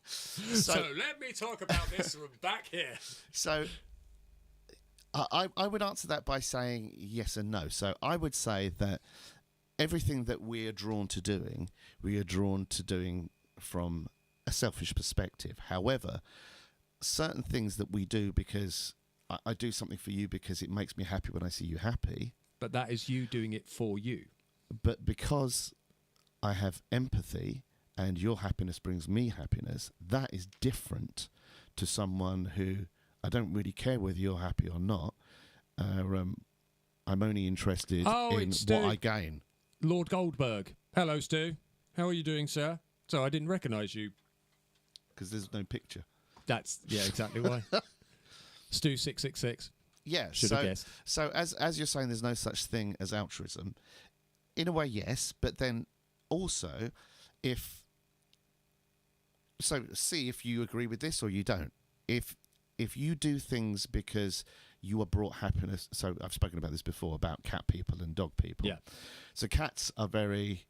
Speaker 3: So let me talk about this from back here.
Speaker 2: So I would answer that by saying yes and no. So I would say that everything that we are drawn to doing, we are drawn to doing from a selfish perspective. However, certain things that we do because I do something for you because it makes me happy when I see you happy.
Speaker 3: But that is you doing it for you.
Speaker 2: But because I have empathy and your happiness brings me happiness, that is different to someone who I don't really care whether you're happy or not. I'm only interested in what I gain.
Speaker 3: Lord Goldberg. Hello, Stu. How are you doing, sir? So I didn't recognise you.
Speaker 2: Because there's no picture.
Speaker 3: That's, yeah, exactly why. Stu 666.
Speaker 2: Yeah,
Speaker 3: Should have guessed.
Speaker 2: So as you're saying, there's no such thing as altruism. In a way, yes, but then also, see if you agree with this or you don't. If you do things because you are brought happiness, so I've spoken about this before about cat people and dog people.
Speaker 3: Yeah.
Speaker 2: So cats are very,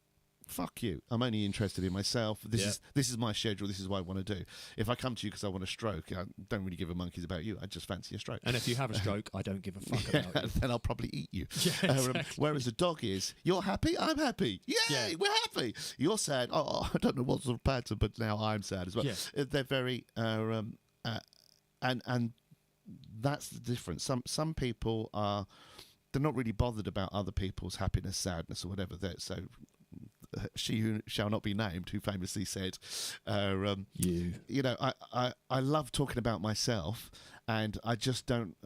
Speaker 2: fuck you. I'm only interested in myself. This is my schedule. This is what I want to do. If I come to you because I want a stroke, I don't really give a monkey's about you. I just fancy a stroke.
Speaker 3: And if you have a stroke, I don't give a fuck about you.
Speaker 2: Then I'll probably eat you.
Speaker 3: Yeah, exactly.
Speaker 2: Whereas a dog is, you're happy, I'm happy. Yay,
Speaker 3: Yeah.
Speaker 2: we're happy. You're sad. Oh, I don't know what sort of pattern, but now I'm sad as well.
Speaker 3: Yeah.
Speaker 2: They're very, and that's the difference. Some people are, they're not really bothered about other people's happiness, sadness, or whatever. So she who shall not be named, who famously said, you know, I love talking about myself, and I just don't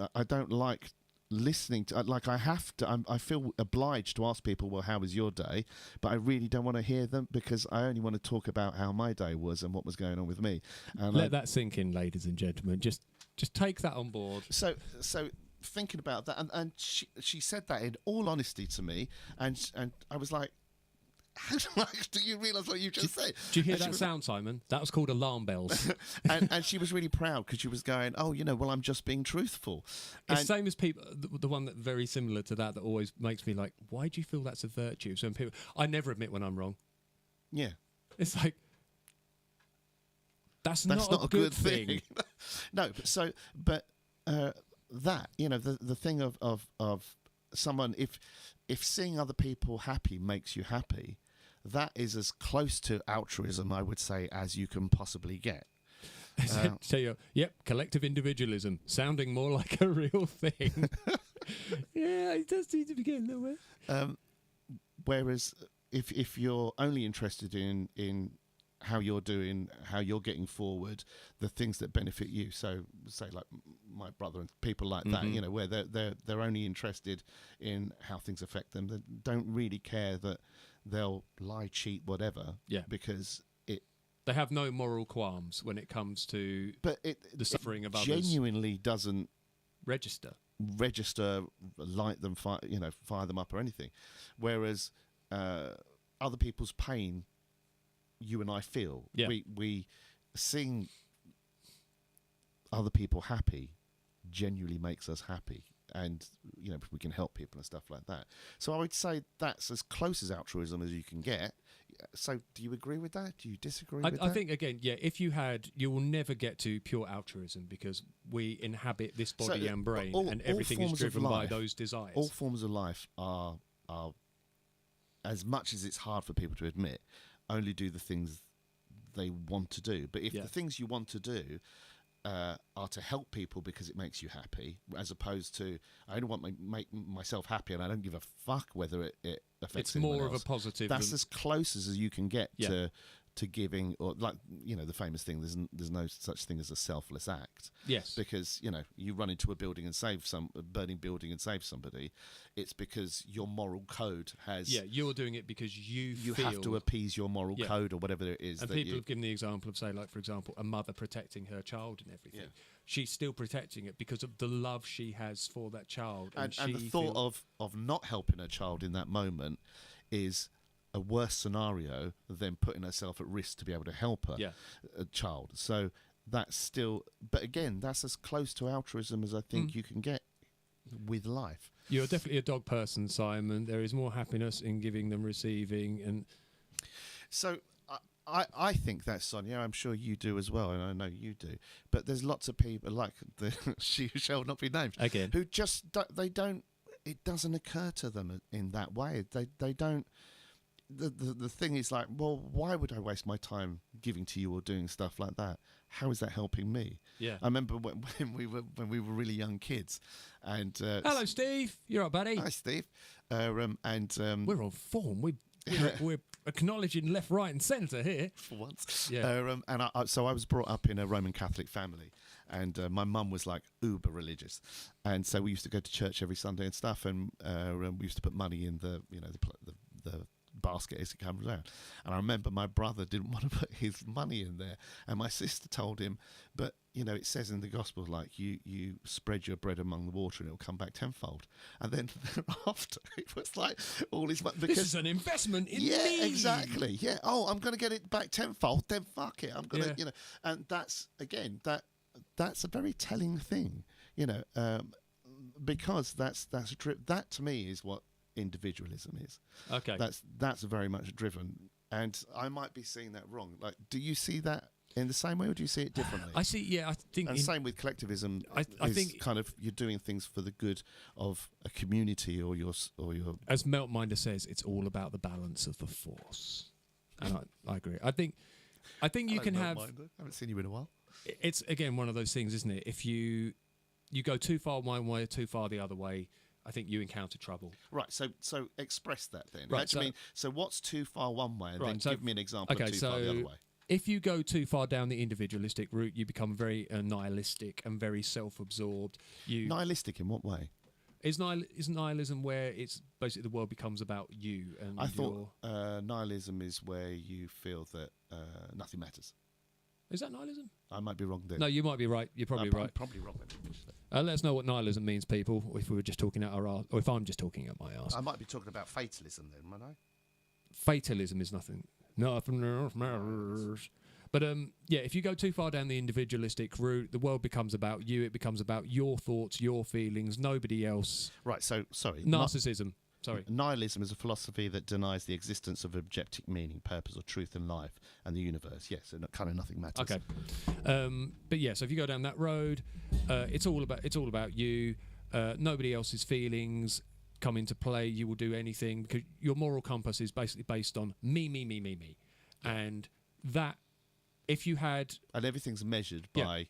Speaker 2: like listening to, like, I have to, I feel obliged to ask people, well, how was your day? But I really don't want to hear them because I only want to talk about how my day was and what was going on with me. And
Speaker 3: Let that sink in, ladies and gentlemen. Just take that on board.
Speaker 2: So thinking about that, and she said that in all honesty to me, and I was like, how do you realise what you just said?
Speaker 3: Do you hear that sound, Simon? That was called alarm bells.
Speaker 2: and she was really proud because she was going, oh, you know, well, I'm just being truthful.
Speaker 3: It's the same as people, the one that very similar to that always makes me like, why do you feel that's a virtue? So when people, I never admit when I'm wrong.
Speaker 2: Yeah.
Speaker 3: It's like, that's not a good thing.
Speaker 2: No, but that, you know, the thing of someone, if seeing other people happy makes you happy, that is as close to altruism, I would say, as you can possibly get.
Speaker 3: So yep, collective individualism, sounding more like a real thing. Yeah, it does seem to be getting nowhere.
Speaker 2: Whereas if you're only interested in how you're doing, how you're getting forward, the things that benefit you, so say like my brother and people like that, you know, where they're only interested in how things affect them, they don't really care that they'll lie, cheat, whatever, because
Speaker 3: they have no moral qualms when it comes to the suffering of others.
Speaker 2: Genuinely doesn't
Speaker 3: register,
Speaker 2: light them, fire them up or anything. Whereas other people's pain, you and I feel.
Speaker 3: Yeah.
Speaker 2: We seeing other people happy genuinely makes us happy, and you know, we can help people and stuff like that. So I would say that's as close as altruism as you can get. So do you agree with that? Do you disagree with that?
Speaker 3: I think, again, yeah, if you will never get to pure altruism because we inhabit this body and brain, and everything is driven by those desires.
Speaker 2: All forms of life are, as much as it's hard for people to admit, only do the things they want to do. But if the things you want to do are to help people because it makes you happy, as opposed to, I only want to make myself happy and I don't give a fuck whether it affects anyone else.
Speaker 3: It's more of a positive.
Speaker 2: That's as close as you can get to giving, or like, you know, the famous thing, there's no such thing as a selfless act.
Speaker 3: Yes.
Speaker 2: Because, you know, you run into a building and a burning building and save somebody, it's because your moral code has... Yeah,
Speaker 3: you're doing it because you feel...
Speaker 2: have to appease your moral code or whatever it is.
Speaker 3: And people have given the example of, say, like, for example, a mother protecting her child and everything. Yeah. She's still protecting it because of the love she has for that child. And the thought
Speaker 2: of not helping her child in that moment is a worse scenario than putting herself at risk to be able to help a child. So that's still, but again, that's as close to altruism as I think you can get with life.
Speaker 3: You're definitely a dog person, Simon. There is more happiness in giving than receiving. And
Speaker 2: so I think that's Sonia. I'm sure you do as well, and I know you do. But there's lots of people like the she who shall not be named
Speaker 3: Again.
Speaker 2: who just they don't. It doesn't occur to them in that way. They don't. The thing is like, well, why would I waste my time giving to you or doing stuff like that? How is that helping me?
Speaker 3: Yeah.
Speaker 2: I remember when we were really young kids, and
Speaker 3: Hello, Steve. You're up, buddy.
Speaker 2: hi, Steve, and
Speaker 3: We're on form. We're acknowledging left, right, and centre here.
Speaker 2: for once.
Speaker 3: Yeah.
Speaker 2: And so I was brought up in a Roman Catholic family, and my mum was like uber religious, and so we used to go to church every Sunday and stuff, and we used to put money in the basket as it comes around. And I remember my brother didn't want to put his money in there, and my sister told him, but it says in the gospel, like, you spread your bread among the water and it'll come back tenfold. And then thereafter it was like all his money, because
Speaker 3: This is an investment in
Speaker 2: yeah,
Speaker 3: me.
Speaker 2: exactly. Yeah. Oh, I'm going to get it back tenfold. Then fuck it. I'm going to,
Speaker 3: Yeah.
Speaker 2: And that's again that's a very telling thing, because that to me is what individualism is.
Speaker 3: Okay.
Speaker 2: That's very much driven, and I might be seeing that wrong. Like, do you see that in the same way, or do you see it differently?
Speaker 3: I see. Yeah, I think.
Speaker 2: And same with collectivism.
Speaker 3: I
Speaker 2: is
Speaker 3: think
Speaker 2: kind of you're doing things for the good of a community or your.
Speaker 3: As Meltminder says, it's all about the balance of the force, and I agree. I think you can have.
Speaker 2: I haven't seen you in a while.
Speaker 3: It's again one of those things, isn't it? If you go too far one way or too far the other way, I think you encounter trouble.
Speaker 2: Right. So express that then.
Speaker 3: Right,
Speaker 2: How do you mean? So what's too far one way, and
Speaker 3: Right,
Speaker 2: then
Speaker 3: so-
Speaker 2: give me an example
Speaker 3: okay,
Speaker 2: of too far the other way.
Speaker 3: If you go too far down the individualistic route, you become very nihilistic and very self-absorbed.
Speaker 2: Nihilistic in what way?
Speaker 3: Is nihilism where it's basically the world becomes about you and
Speaker 2: I thought nihilism is where you feel that nothing matters.
Speaker 3: Is that nihilism?
Speaker 2: I might be wrong there.
Speaker 3: No, you might be right. You're probably
Speaker 2: I'm
Speaker 3: right.
Speaker 2: probably wrong.
Speaker 3: Let us know what nihilism means, people. If we were just talking out our arse, or if I'm just talking out my arse.
Speaker 2: I might be talking about fatalism then, might I?
Speaker 3: Fatalism is nothing. Nothing else matters. But yeah, if you go too far down the individualistic route, the world becomes about you. It becomes about your thoughts, your feelings, nobody else.
Speaker 2: Right. So sorry.
Speaker 3: Narcissism. Sorry.
Speaker 2: Nihilism is a philosophy that denies the existence of objective meaning, purpose, or truth in life and the universe. Yes, and kind of nothing matters.
Speaker 3: Okay. But yeah, so if you go down that road, it's all about you. Nobody else's feelings come into play. You will do anything because your moral compass is basically based on me, and that if you had
Speaker 2: And everything's measured by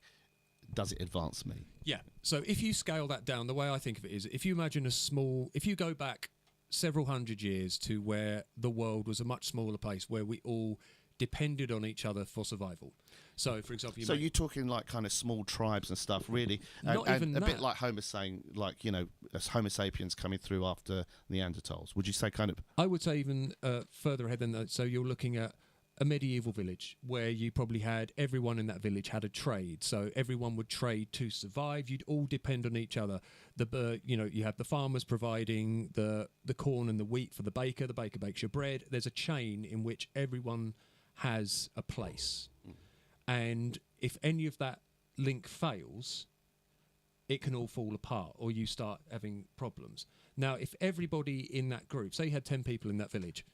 Speaker 2: does it advance me?
Speaker 3: Yeah. So if you scale that down, the way I think of it is, if you imagine if you go back several hundred years to where the world was a much smaller place, where we all depended on each other for survival. So, for example,
Speaker 2: you're talking like kind of small tribes and stuff, really,
Speaker 3: Not
Speaker 2: and
Speaker 3: even
Speaker 2: a bit
Speaker 3: that.
Speaker 2: like Homer saying, like, as Homo sapiens coming through after Neanderthals. Would you say kind of?
Speaker 3: I would say even further ahead than that. So you're looking at a medieval village where you probably had everyone in that village had a trade, so everyone would trade to survive. You'd all depend on each other. You have the farmers providing the corn and the wheat for the baker bakes your bread. There's a chain in which everyone has a place, and if any of that link fails, it can all fall apart, or you start having problems. Now, if everybody in that group, say you had 10 people in that village,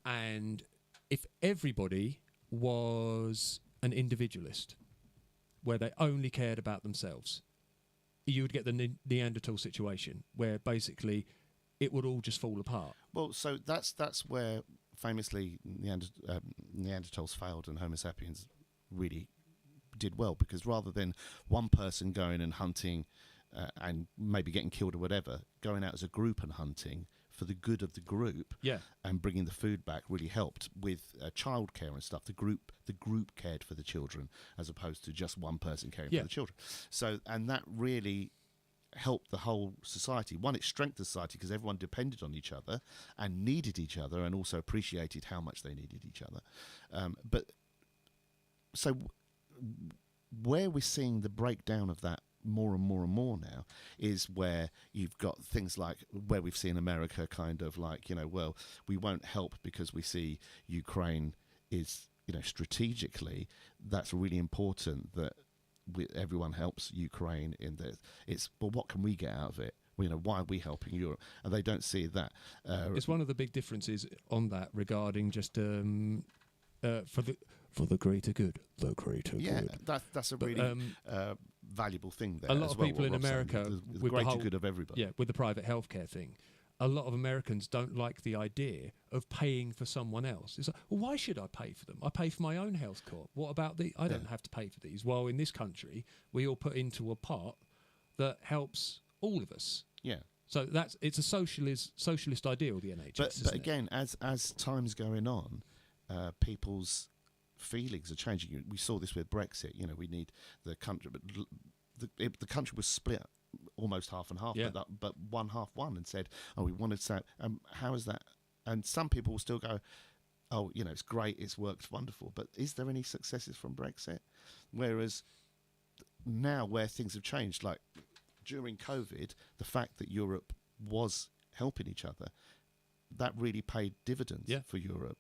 Speaker 3: and if everybody was an individualist, where they only cared about themselves, you would get the Neanderthal situation, where basically it would all just fall apart.
Speaker 2: Well, so that's where famously Neanderthals failed and Homo sapiens really did well, because rather than one person going and hunting and maybe getting killed or whatever, going out as a group and hunting for the good of the group, and bringing the food back really helped with childcare and stuff. The group cared for the children as opposed to just one person caring for the children. So, and that really helped the whole society. One, it strengthened society because everyone depended on each other and needed each other, and also appreciated how much they needed each other. But so where we're seeing the breakdown of that more and more and more now is where you've got things like where we've seen America kind of like, well, we won't help because we see Ukraine is, strategically, that's really important that everyone helps Ukraine in this. It's, well, what can we get out of it? Why are we helping Europe? And they don't see that.
Speaker 3: It's one of the big differences on that regarding just for the greater good, the greater good.
Speaker 2: That's a
Speaker 3: But,
Speaker 2: really valuable thing there.
Speaker 3: a lot
Speaker 2: as
Speaker 3: of
Speaker 2: well,
Speaker 3: people
Speaker 2: what
Speaker 3: in
Speaker 2: Rob's saying,
Speaker 3: America
Speaker 2: the
Speaker 3: with the
Speaker 2: greater
Speaker 3: whole-
Speaker 2: good of everybody.
Speaker 3: Yeah, with the private healthcare thing, a lot of Americans don't like the idea of paying for someone else. It's like, well, why should I pay for them? I pay for my own health corp. What about I don't have to pay for these. While in this country, we all put into a pot that helps all of us.
Speaker 2: Yeah.
Speaker 3: So it's a socialist ideal, the NHS.
Speaker 2: But
Speaker 3: isn't it?
Speaker 2: again, as time's going on, people's feelings are changing. We saw this with Brexit. You know, we need the country, but the country was split almost half and half.
Speaker 3: Yeah.
Speaker 2: But one half won and said, "Oh, we wanted to." How is that? And some people will still go, "Oh, you know, it's great, it's worked wonderful." But is there any successes from Brexit? Whereas now, where things have changed, like during COVID, the fact that Europe was helping each other, that really paid dividends for Europe.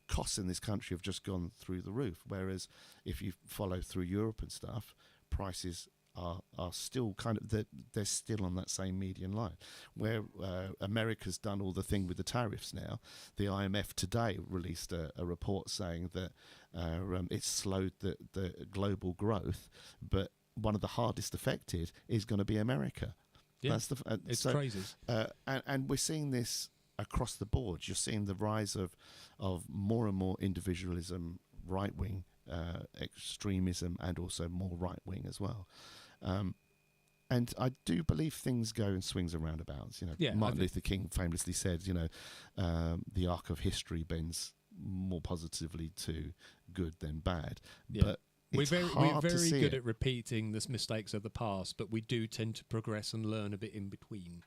Speaker 2: Costs in this country have just gone through the roof. Whereas if you follow through Europe and stuff, prices are still kind of, they're still on that same median line. Where America's done all the thing with the tariffs now, the IMF today released a report saying that it's slowed the global growth, but one of the hardest affected is going to be America.
Speaker 3: Yeah,
Speaker 2: That's
Speaker 3: it's crazy.
Speaker 2: And we're seeing this across the board. You're seeing the rise of more and more individualism, right-wing extremism, and also more right-wing as well. And I do believe things go in swings and roundabouts. You know, Martin Luther King famously said, you know, the arc of history bends more positively to good than bad.
Speaker 3: Yeah.
Speaker 2: But
Speaker 3: we're
Speaker 2: hard to
Speaker 3: very
Speaker 2: see
Speaker 3: good
Speaker 2: it.
Speaker 3: at repeating the mistakes of the past, but we do tend to progress and learn a bit in between.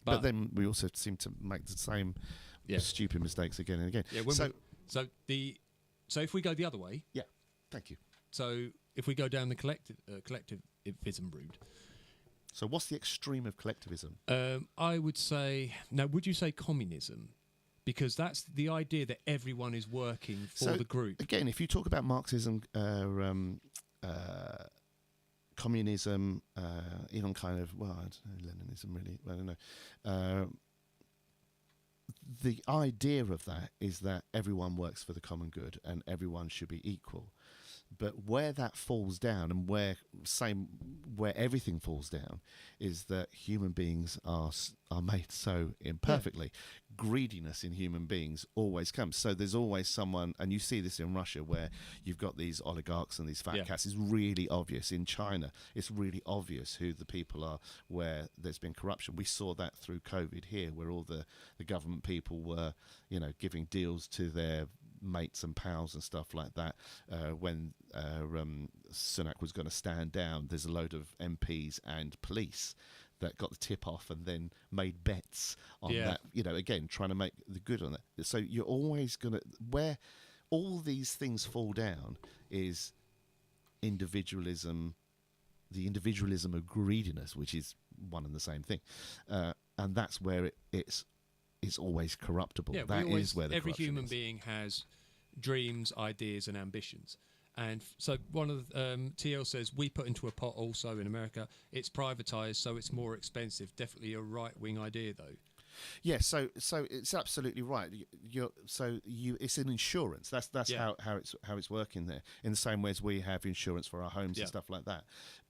Speaker 2: But then we also seem to make the same stupid mistakes again and again.
Speaker 3: Yeah. So if we go the other way.
Speaker 2: Yeah. Thank you.
Speaker 3: So if we go down the collectivism route.
Speaker 2: So what's the extreme of collectivism?
Speaker 3: I would say, now, would you say communism? Because that's the idea that everyone is working for the group.
Speaker 2: Again, if you talk about Marxism, communism, even kind of, well, I don't know, Leninism really, I don't know. The idea of that is that everyone works for the common good and everyone should be equal. But where that falls down, and where everything falls down, is that human beings are made so imperfectly. Greediness in human beings always comes. So there's always someone, and you see this in Russia, where you've got these oligarchs and these fat cats. It's really obvious. In China, it's really obvious who the people are, where there's been corruption. We saw that through COVID here, where all the government people were, you know, giving deals to their mates and pals and stuff like that. When Sunak was going to stand down, there's a load of MPs and police that got the tip off and then made bets on that, you know, again, trying to make the good on that. So you're always going to, where all these things fall down is individualism, the individualism of greediness, which is one and the same thing. And that's where it's always corruptible.
Speaker 3: Yeah,
Speaker 2: that is where the
Speaker 3: every
Speaker 2: corruption
Speaker 3: human
Speaker 2: is.
Speaker 3: being has dreams, ideas, and ambitions. And so one of the, TL says, we put into a pot also in America. It's privatised, so it's more expensive. Definitely a right-wing idea, though.
Speaker 2: Yeah, so it's absolutely right. It's an insurance. That's how it's working there. In the same way as we have insurance for our homes and stuff like that,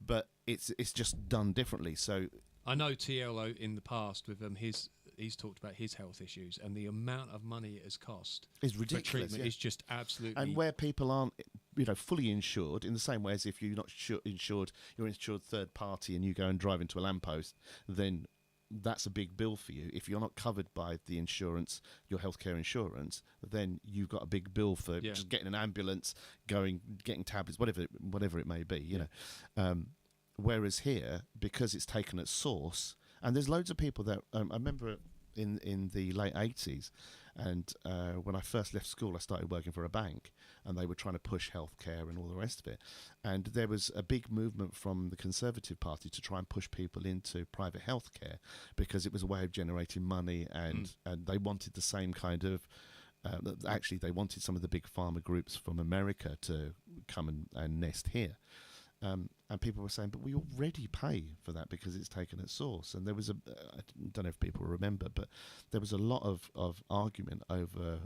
Speaker 2: but it's just done differently. So
Speaker 3: I know TL in the past with he's talked about his health issues, and the amount of money it has cost
Speaker 2: is ridiculous.
Speaker 3: For treatment is just absolutely.
Speaker 2: And where people aren't, you know, fully insured, in the same way as if you're not insured, you're insured third party, and you go and drive into a lamppost, then that's a big bill for you. If you're not covered by the insurance, your healthcare insurance, then you've got a big bill for just getting an ambulance, getting tablets, whatever it may be, you know. Whereas here, because it's taken at source, and there's loads of people that I remember in the late 80s, and when I first left school, I started working for a bank, and they were trying to push healthcare and all the rest of it. And there was a big movement from the Conservative Party to try and push people into private healthcare, because it was a way of generating money, and they wanted the same kind of. Actually, they wanted some of the big pharma groups from America to come and nest here. And people were saying, but we already pay for that because it's taken at source. And there was I don't know if people remember, but there was a lot of argument over,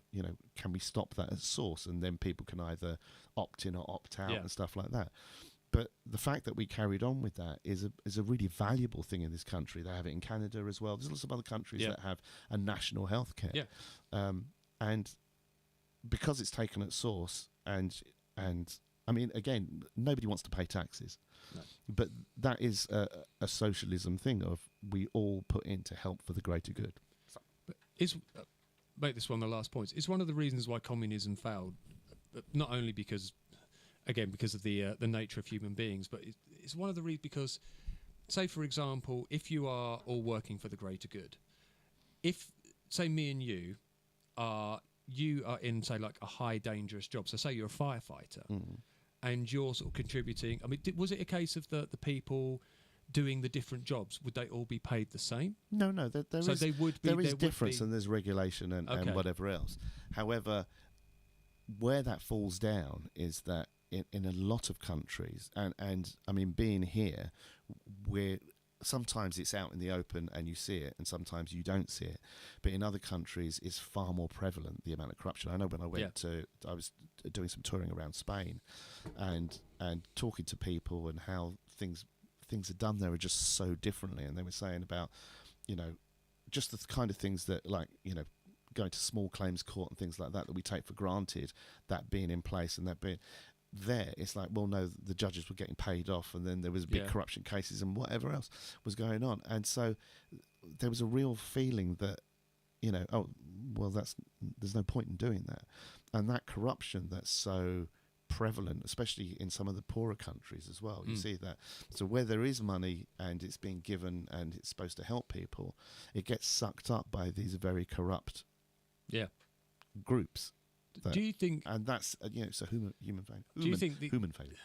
Speaker 2: can we stop that at source? And then people can either opt in or opt out and stuff like that. But the fact that we carried on with that is a really valuable thing in this country. They have it in Canada as well. There's lots of other countries that have a national health care. Yeah. And because it's taken at source, and I mean, again, nobody wants to pay taxes. No. But that is a socialism thing of we all put in to help for the greater good. So.
Speaker 3: But make this one of the last points. It's one of the reasons why communism failed, not only because of the nature of human beings, but it's one of the reasons because, say, for example, if you are all working for the greater good, if, say, me and you are in, say, like a high dangerous job, so say you're a firefighter, and you're sort of contributing, I mean, was it a case of the people doing the different jobs, would they all be paid the same?
Speaker 2: No, there is difference and there's regulation and whatever else. However, where that falls down is that in a lot of countries, and I mean, being here, where sometimes it's out in the open and you see it, and sometimes you don't see it. But in other countries, it's far more prevalent, the amount of corruption. I know when I was doing some touring around Spain, and talking to people and how things are done there are just so differently. And they were saying about, just the kind of things that, like, going to small claims court and things like that we take for granted, that being in place and that being there. It's like, well, no, the judges were getting paid off, and then there was big corruption cases and whatever else was going on. And so there was a real feeling that, oh, well, there's no point in doing that. And that corruption that's so prevalent, especially in some of the poorer countries as well, you see that. So where there is money and it's being given and it's supposed to help people, it gets sucked up by these very corrupt groups.
Speaker 3: Do you think...
Speaker 2: And that's, it's a human failure.
Speaker 3: Do you think...
Speaker 2: Human failure.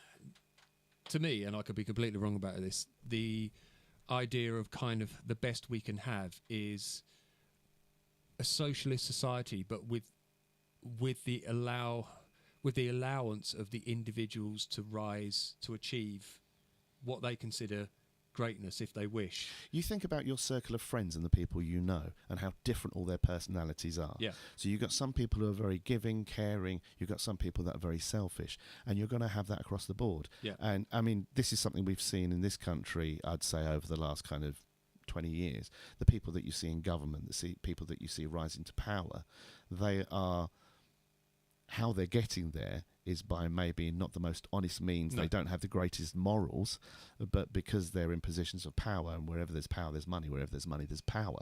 Speaker 3: To me, and I could be completely wrong about this, the idea of kind of the best we can have is a socialist society, but with the allowance of the individuals to rise, to achieve what they consider greatness if they wish.
Speaker 2: You think about your circle of friends and the people you know and how different all their personalities are.
Speaker 3: Yeah.
Speaker 2: So you've got some people who are very giving, caring, you've got some people that are very selfish, and you're going to have that across the board.
Speaker 3: Yeah.
Speaker 2: And I mean, this is something we've seen in this country, I'd say, over the last kind of 20 years. The people that you see in government, people that you see rising to power, how they're getting there is by maybe not the most honest means. No. They don't have the greatest morals, but because they're in positions of power, and wherever there's power, there's money. Wherever there's money, there's power.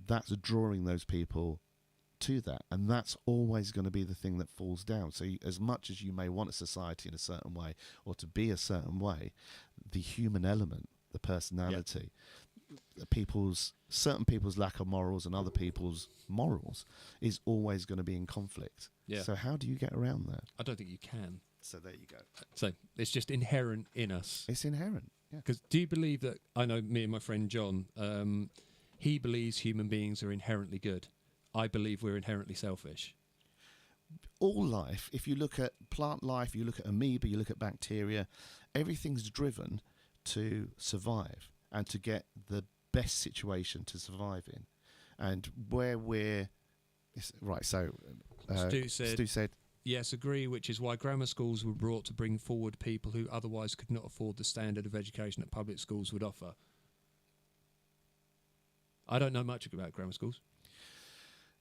Speaker 2: That's drawing those people to that, and that's always going to be the thing that falls down. So as much as you may want a society in a certain way or to be a certain way, the human element, the personality, certain people's lack of morals and other people's morals is always going to be in conflict.
Speaker 3: Yeah.
Speaker 2: So how do you get around that?
Speaker 3: I don't think you can.
Speaker 2: So there you go.
Speaker 3: So it's just inherent in us.
Speaker 2: It's inherent. Yeah.
Speaker 3: Because do you believe that? I know me and my friend John. He believes human beings are inherently good. I believe we're inherently selfish.
Speaker 2: All life, if you look at plant life, you look at amoeba, you look at bacteria, everything's driven to survive and to get the best situation to survive in. And where Stu said,
Speaker 3: yes, agree, which is why grammar schools were brought to bring forward people who otherwise could not afford the standard of education that public schools would offer. I don't know much about grammar schools.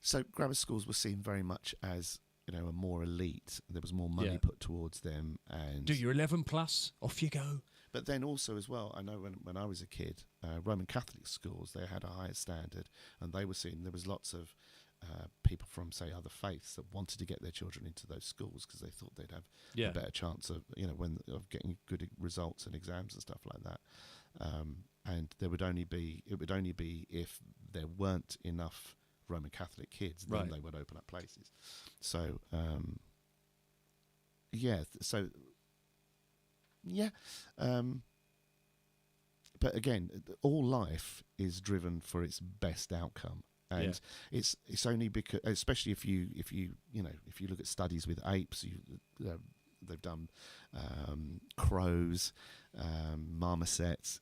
Speaker 2: So grammar schools were seen very much as, a more elite. There was more money put towards them. And
Speaker 3: do your 11 plus, off you go.
Speaker 2: But then also as well, I know when I was a kid, Roman Catholic schools, they had a higher standard, and they were seen, there was lots of people from, say, other faiths that wanted to get their children into those schools because they thought they'd have a better chance of, of getting good results and exams and stuff like that. And it would only be if there weren't enough Roman Catholic kids, then they would open up places. So, but again, all life is driven for its best outcome, and it's only because, especially if you look at studies with apes, they've done crows, marmosets,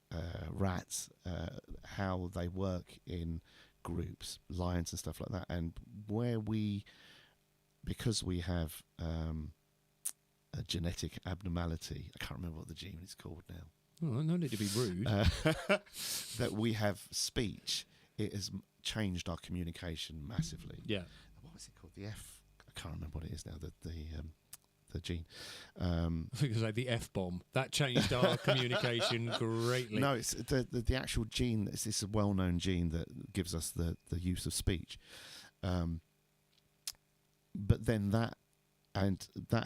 Speaker 2: rats, how they work in groups, lions and stuff like that, and because we have a genetic abnormality, I can't remember what the gene is called now.
Speaker 3: Oh, no need to be rude.
Speaker 2: That we have speech, it has changed our communication massively.
Speaker 3: Yeah.
Speaker 2: What was it called? I can't remember what it is now. The gene.
Speaker 3: I think it was like the F-bomb. That changed our communication greatly.
Speaker 2: No, it's the actual gene. It's this well-known gene that gives us the use of speech. But then that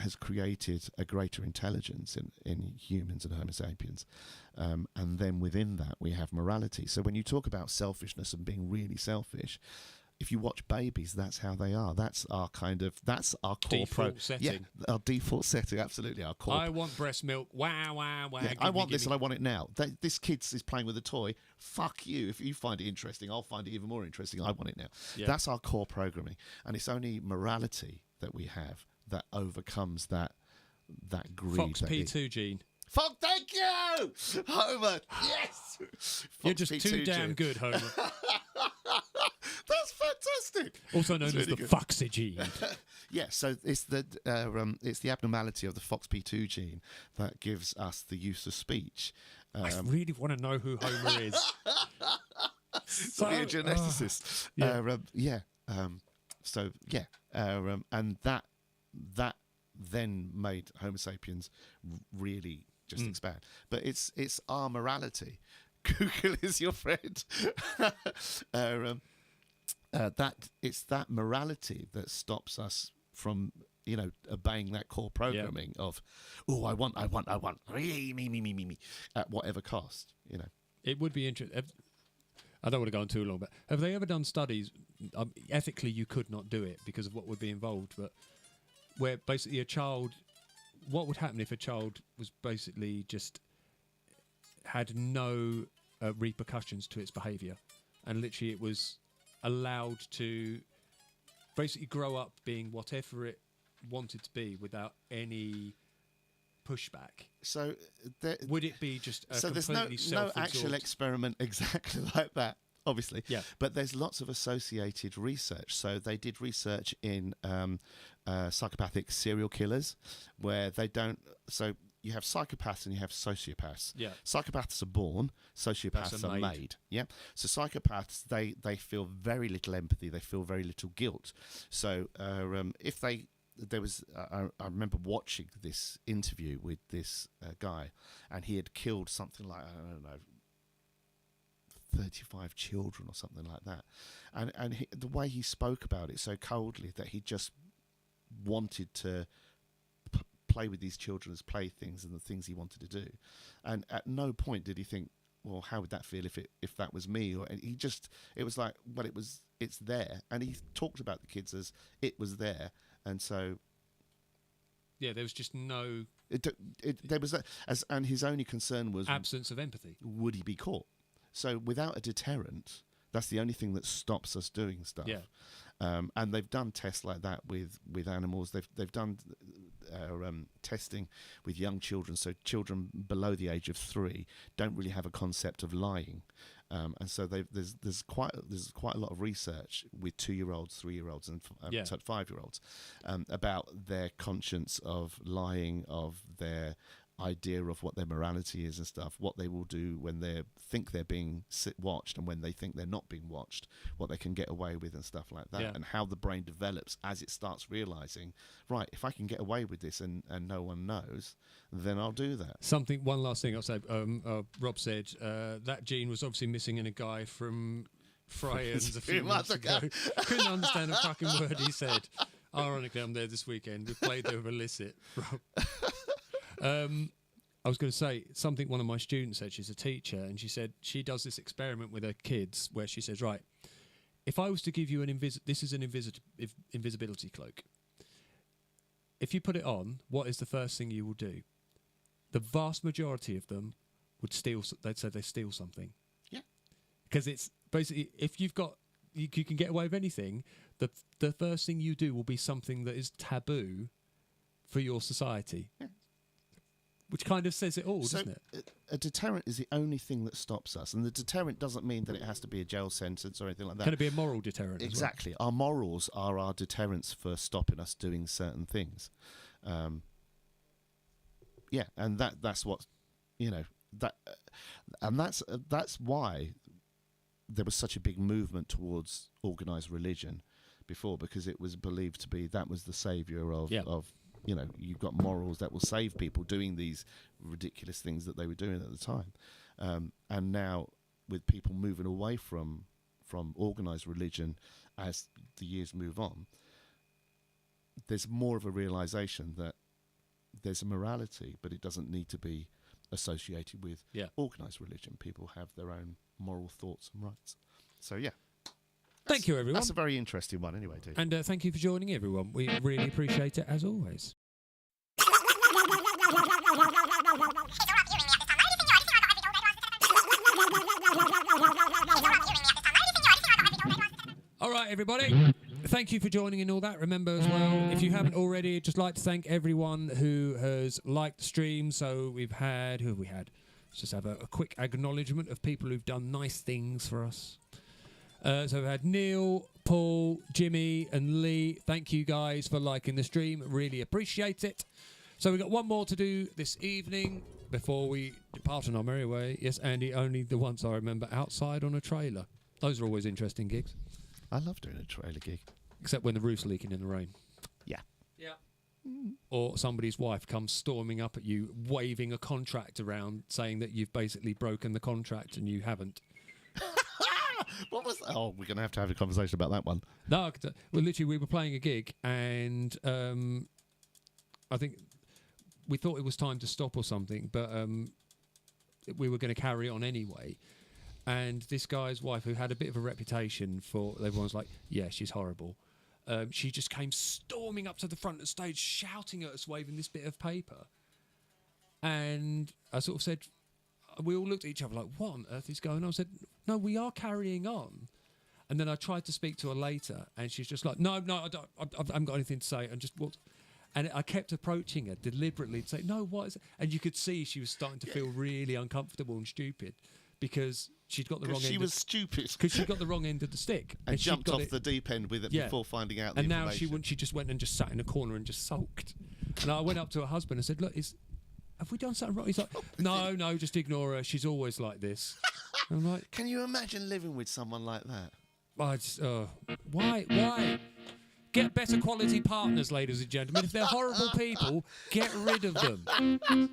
Speaker 2: has created a greater intelligence in humans and Homo sapiens. And then within that, we have morality. So when you talk about selfishness and being really selfish, if you watch babies, that's how they are. That's our core
Speaker 3: default setting.
Speaker 2: Yeah, our default setting, absolutely. Our core.
Speaker 3: I want breast milk. Wow, wow, wow.
Speaker 2: Yeah, I want this and I want it now. This kid is playing with a toy. Fuck you. If you find it interesting, I'll find it even more interesting. I want it now.
Speaker 3: Yeah.
Speaker 2: That's our core programming. And it's only morality that we have that overcomes that greed.
Speaker 3: Fox P2 gene.
Speaker 2: Fuck, thank you! Homer, yes!
Speaker 3: You're just
Speaker 2: P2
Speaker 3: too damn
Speaker 2: gene.
Speaker 3: good, Homer.
Speaker 2: That's fantastic.
Speaker 3: Also known as the Foxy gene.
Speaker 2: Yeah, so it's the abnormality of the FOXP2 gene that gives us the use of speech.
Speaker 3: I really want to know who Homer is.
Speaker 2: So, be a geneticist. And that then made Homo sapiens really just expand. But it's our morality. Google is your friend. It's that morality that stops us from obeying that core programming of I want me at whatever cost.
Speaker 3: It would be interesting. I don't want to go on too long, but have they ever done studies? Ethically, you could not do it because of what would be involved, but where basically what would happen if a child was basically just had no repercussions to its behaviour, and literally it was allowed to basically grow up being whatever it wanted to be without any pushback?
Speaker 2: So
Speaker 3: would it be just a
Speaker 2: there's
Speaker 3: completely
Speaker 2: no actual experiment exactly like that, obviously.
Speaker 3: Yeah.
Speaker 2: But there's lots of associated research. So they did research in psychopathic serial killers, where they don't. So you have psychopaths and you have sociopaths.
Speaker 3: Yeah.
Speaker 2: Psychopaths are born, sociopaths are made. Yeah. So psychopaths, they feel very little empathy, they feel very little guilt. So I remember watching this interview with this guy, and he had killed something like, I don't know, 35 children or something like that. And the way he spoke about it so coldly, that he just wanted to play with these children as playthings and the things he wanted to do. And at no point did he think, well, how would that feel if that was me? Or it was like, well, it's there. And he talked about the kids as it was there. And so,
Speaker 3: yeah, there was just no.
Speaker 2: And his only concern was
Speaker 3: absence of empathy.
Speaker 2: Would he be caught? So without a deterrent, that's the only thing that stops us doing stuff.
Speaker 3: Yeah.
Speaker 2: And they've done tests like that with animals. They've done testing with young children. So children below the age of 3 don't really have a concept of lying. And so there's quite a lot of research with 2-year-olds, 3-year-olds, and 5-year-olds about their conscience of lying, of their idea of what their morality is and stuff, what they will do when they think they're being watched and when they think they're not being watched, what they can get away with and stuff like that, and how the brain develops as it starts realising, right, if I can get away with this and no one knows, then I'll do that.
Speaker 3: One last thing I'll say, Rob said that gene was obviously missing in a guy from Friars a few months ago. Couldn't understand a fucking word he said. Ironically, I'm there this weekend. We played the illicit, Rob. I was going to say something one of my students said. She's a teacher, and she said she does this experiment with her kids where she says, right, if I was to give you this is an invisibility cloak. If you put it on, what is the first thing you will do? The vast majority of them would steal. They'd say they steal something. Yeah. Because it's basically, if you can get away with anything, the first thing you do will be something that is taboo for your society.
Speaker 2: Yeah.
Speaker 3: Which kind of says it all,
Speaker 2: So
Speaker 3: doesn't it?
Speaker 2: a deterrent is the only thing that stops us, and the deterrent doesn't mean that it has to be a jail sentence or anything like that.
Speaker 3: Can it be a moral deterrent?
Speaker 2: Exactly. Our morals are our deterrents for stopping us doing certain things. Yeah, and that's what, and that's why there was such a big movement towards organised religion before, because it was believed to be that was the saviour of you've got morals that will save people doing these ridiculous things that they were doing at the time. And now, with people moving away from organised religion as the years move on, there's more of a realisation that there's a morality, but it doesn't need to be associated with organised religion. People have their own moral thoughts and rights. So, yeah.
Speaker 3: Thank you, everyone.
Speaker 2: That's a very interesting one anyway, too.
Speaker 3: And thank you for joining, everyone. We really appreciate it, as always. All right, everybody. Thank you for joining and all that. Remember as well, if you haven't already, I'd just like to thank everyone who has liked the stream. So we've had, who have we had? Let's just have a quick acknowledgement of people who've done nice things for us. So we've had Neil, Paul, Jimmy and Lee. Thank you guys for liking the stream. Really appreciate it. So we've got one more to do this evening before we depart on our merry way. Yes, Andy, only the ones I remember outside on a trailer. Those are always interesting gigs.
Speaker 2: I love doing a trailer gig.
Speaker 3: Except when the roof's leaking in the rain.
Speaker 2: Yeah.
Speaker 3: Yeah. Or somebody's wife comes storming up at you, waving a contract around, saying that you've basically broken the contract and you haven't.
Speaker 2: What was that? Oh, we're going to have a conversation about that one.
Speaker 3: No, well, literally, we were playing a gig and I think we thought it was time to stop or something, but we were going to carry on anyway. And this guy's wife, who had a bit of a reputation for, everyone's like, yeah, she's horrible. She just came storming up to the front of the stage, shouting at us, waving this bit of paper. And I sort of said, we all looked at each other like, what on earth is going on? I said, no, we are carrying on. And then I tried to speak to her later, and she's just like, no, I haven't got anything to say. And just walked. And I kept approaching her deliberately to say, no, what is it? And you could see she was starting to feel really uncomfortable and stupid because she'd got the wrong end.
Speaker 2: She was stupid.
Speaker 3: Because she got the wrong end of the stick.
Speaker 2: And jumped off the deep end with it before finding out the information.
Speaker 3: And now she just went and just sat in a corner and just sulked. And I went up to her husband and said, look, have we done something wrong? He's like, no, just ignore her. She's always like this. And I'm like,
Speaker 2: can you imagine living with someone like that?
Speaker 3: Why? Get better quality partners, ladies and gentlemen. If they're horrible people, get rid of them.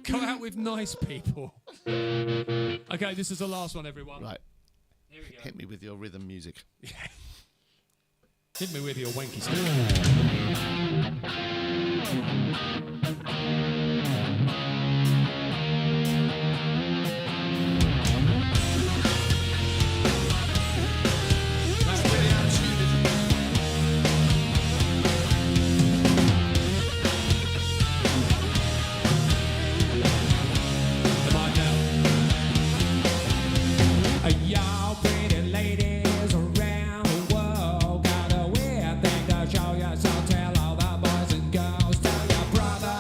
Speaker 3: Come out with nice people. Okay, this is the last one, everyone.
Speaker 2: Right.
Speaker 3: Here we go.
Speaker 2: Hit me with your rhythm music.
Speaker 3: Hit me with your wanky stick.
Speaker 4: Y'all pretty ladies around the world got a weird thing to show you, so tell all the boys and girls, tell your brother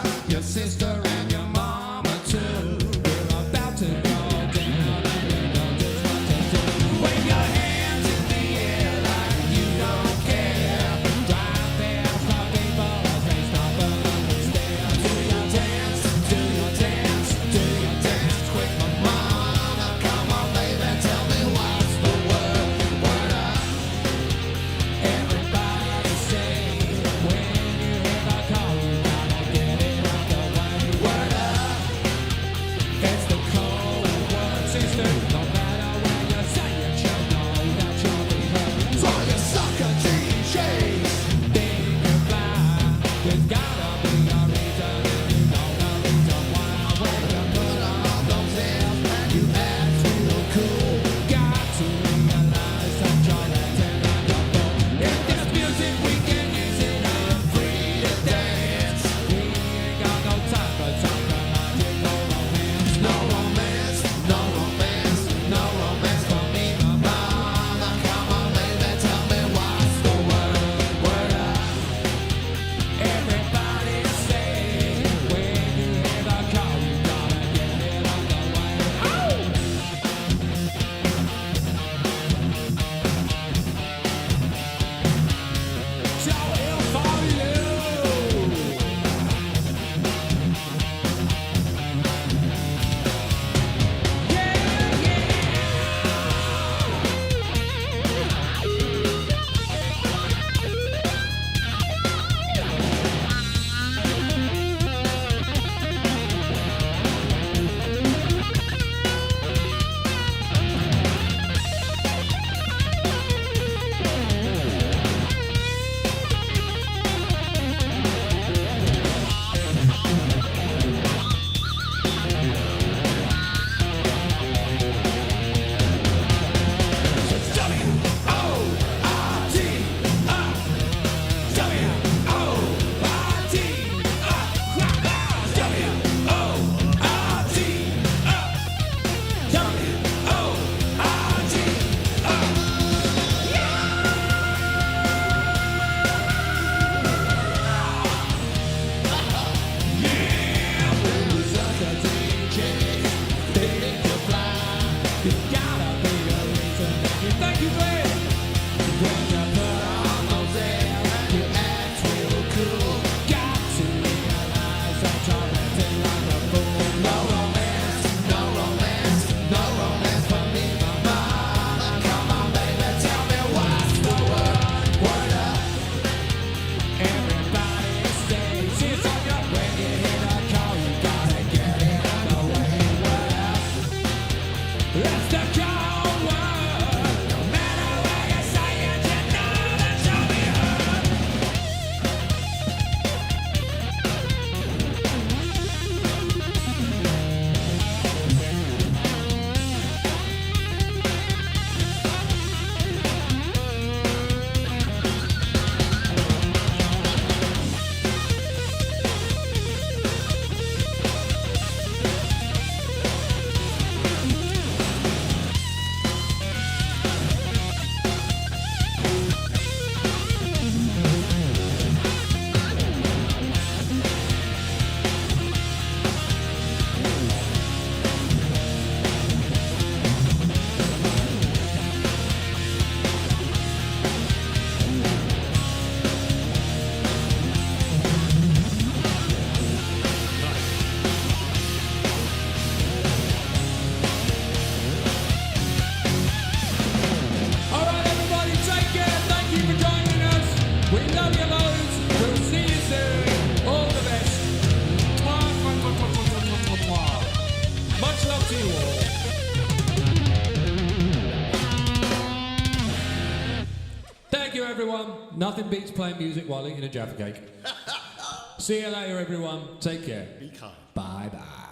Speaker 3: everyone. Nothing beats playing music while eating a Jaffa cake. See you later, everyone. Take care.
Speaker 2: Be kind.
Speaker 3: Bye-bye.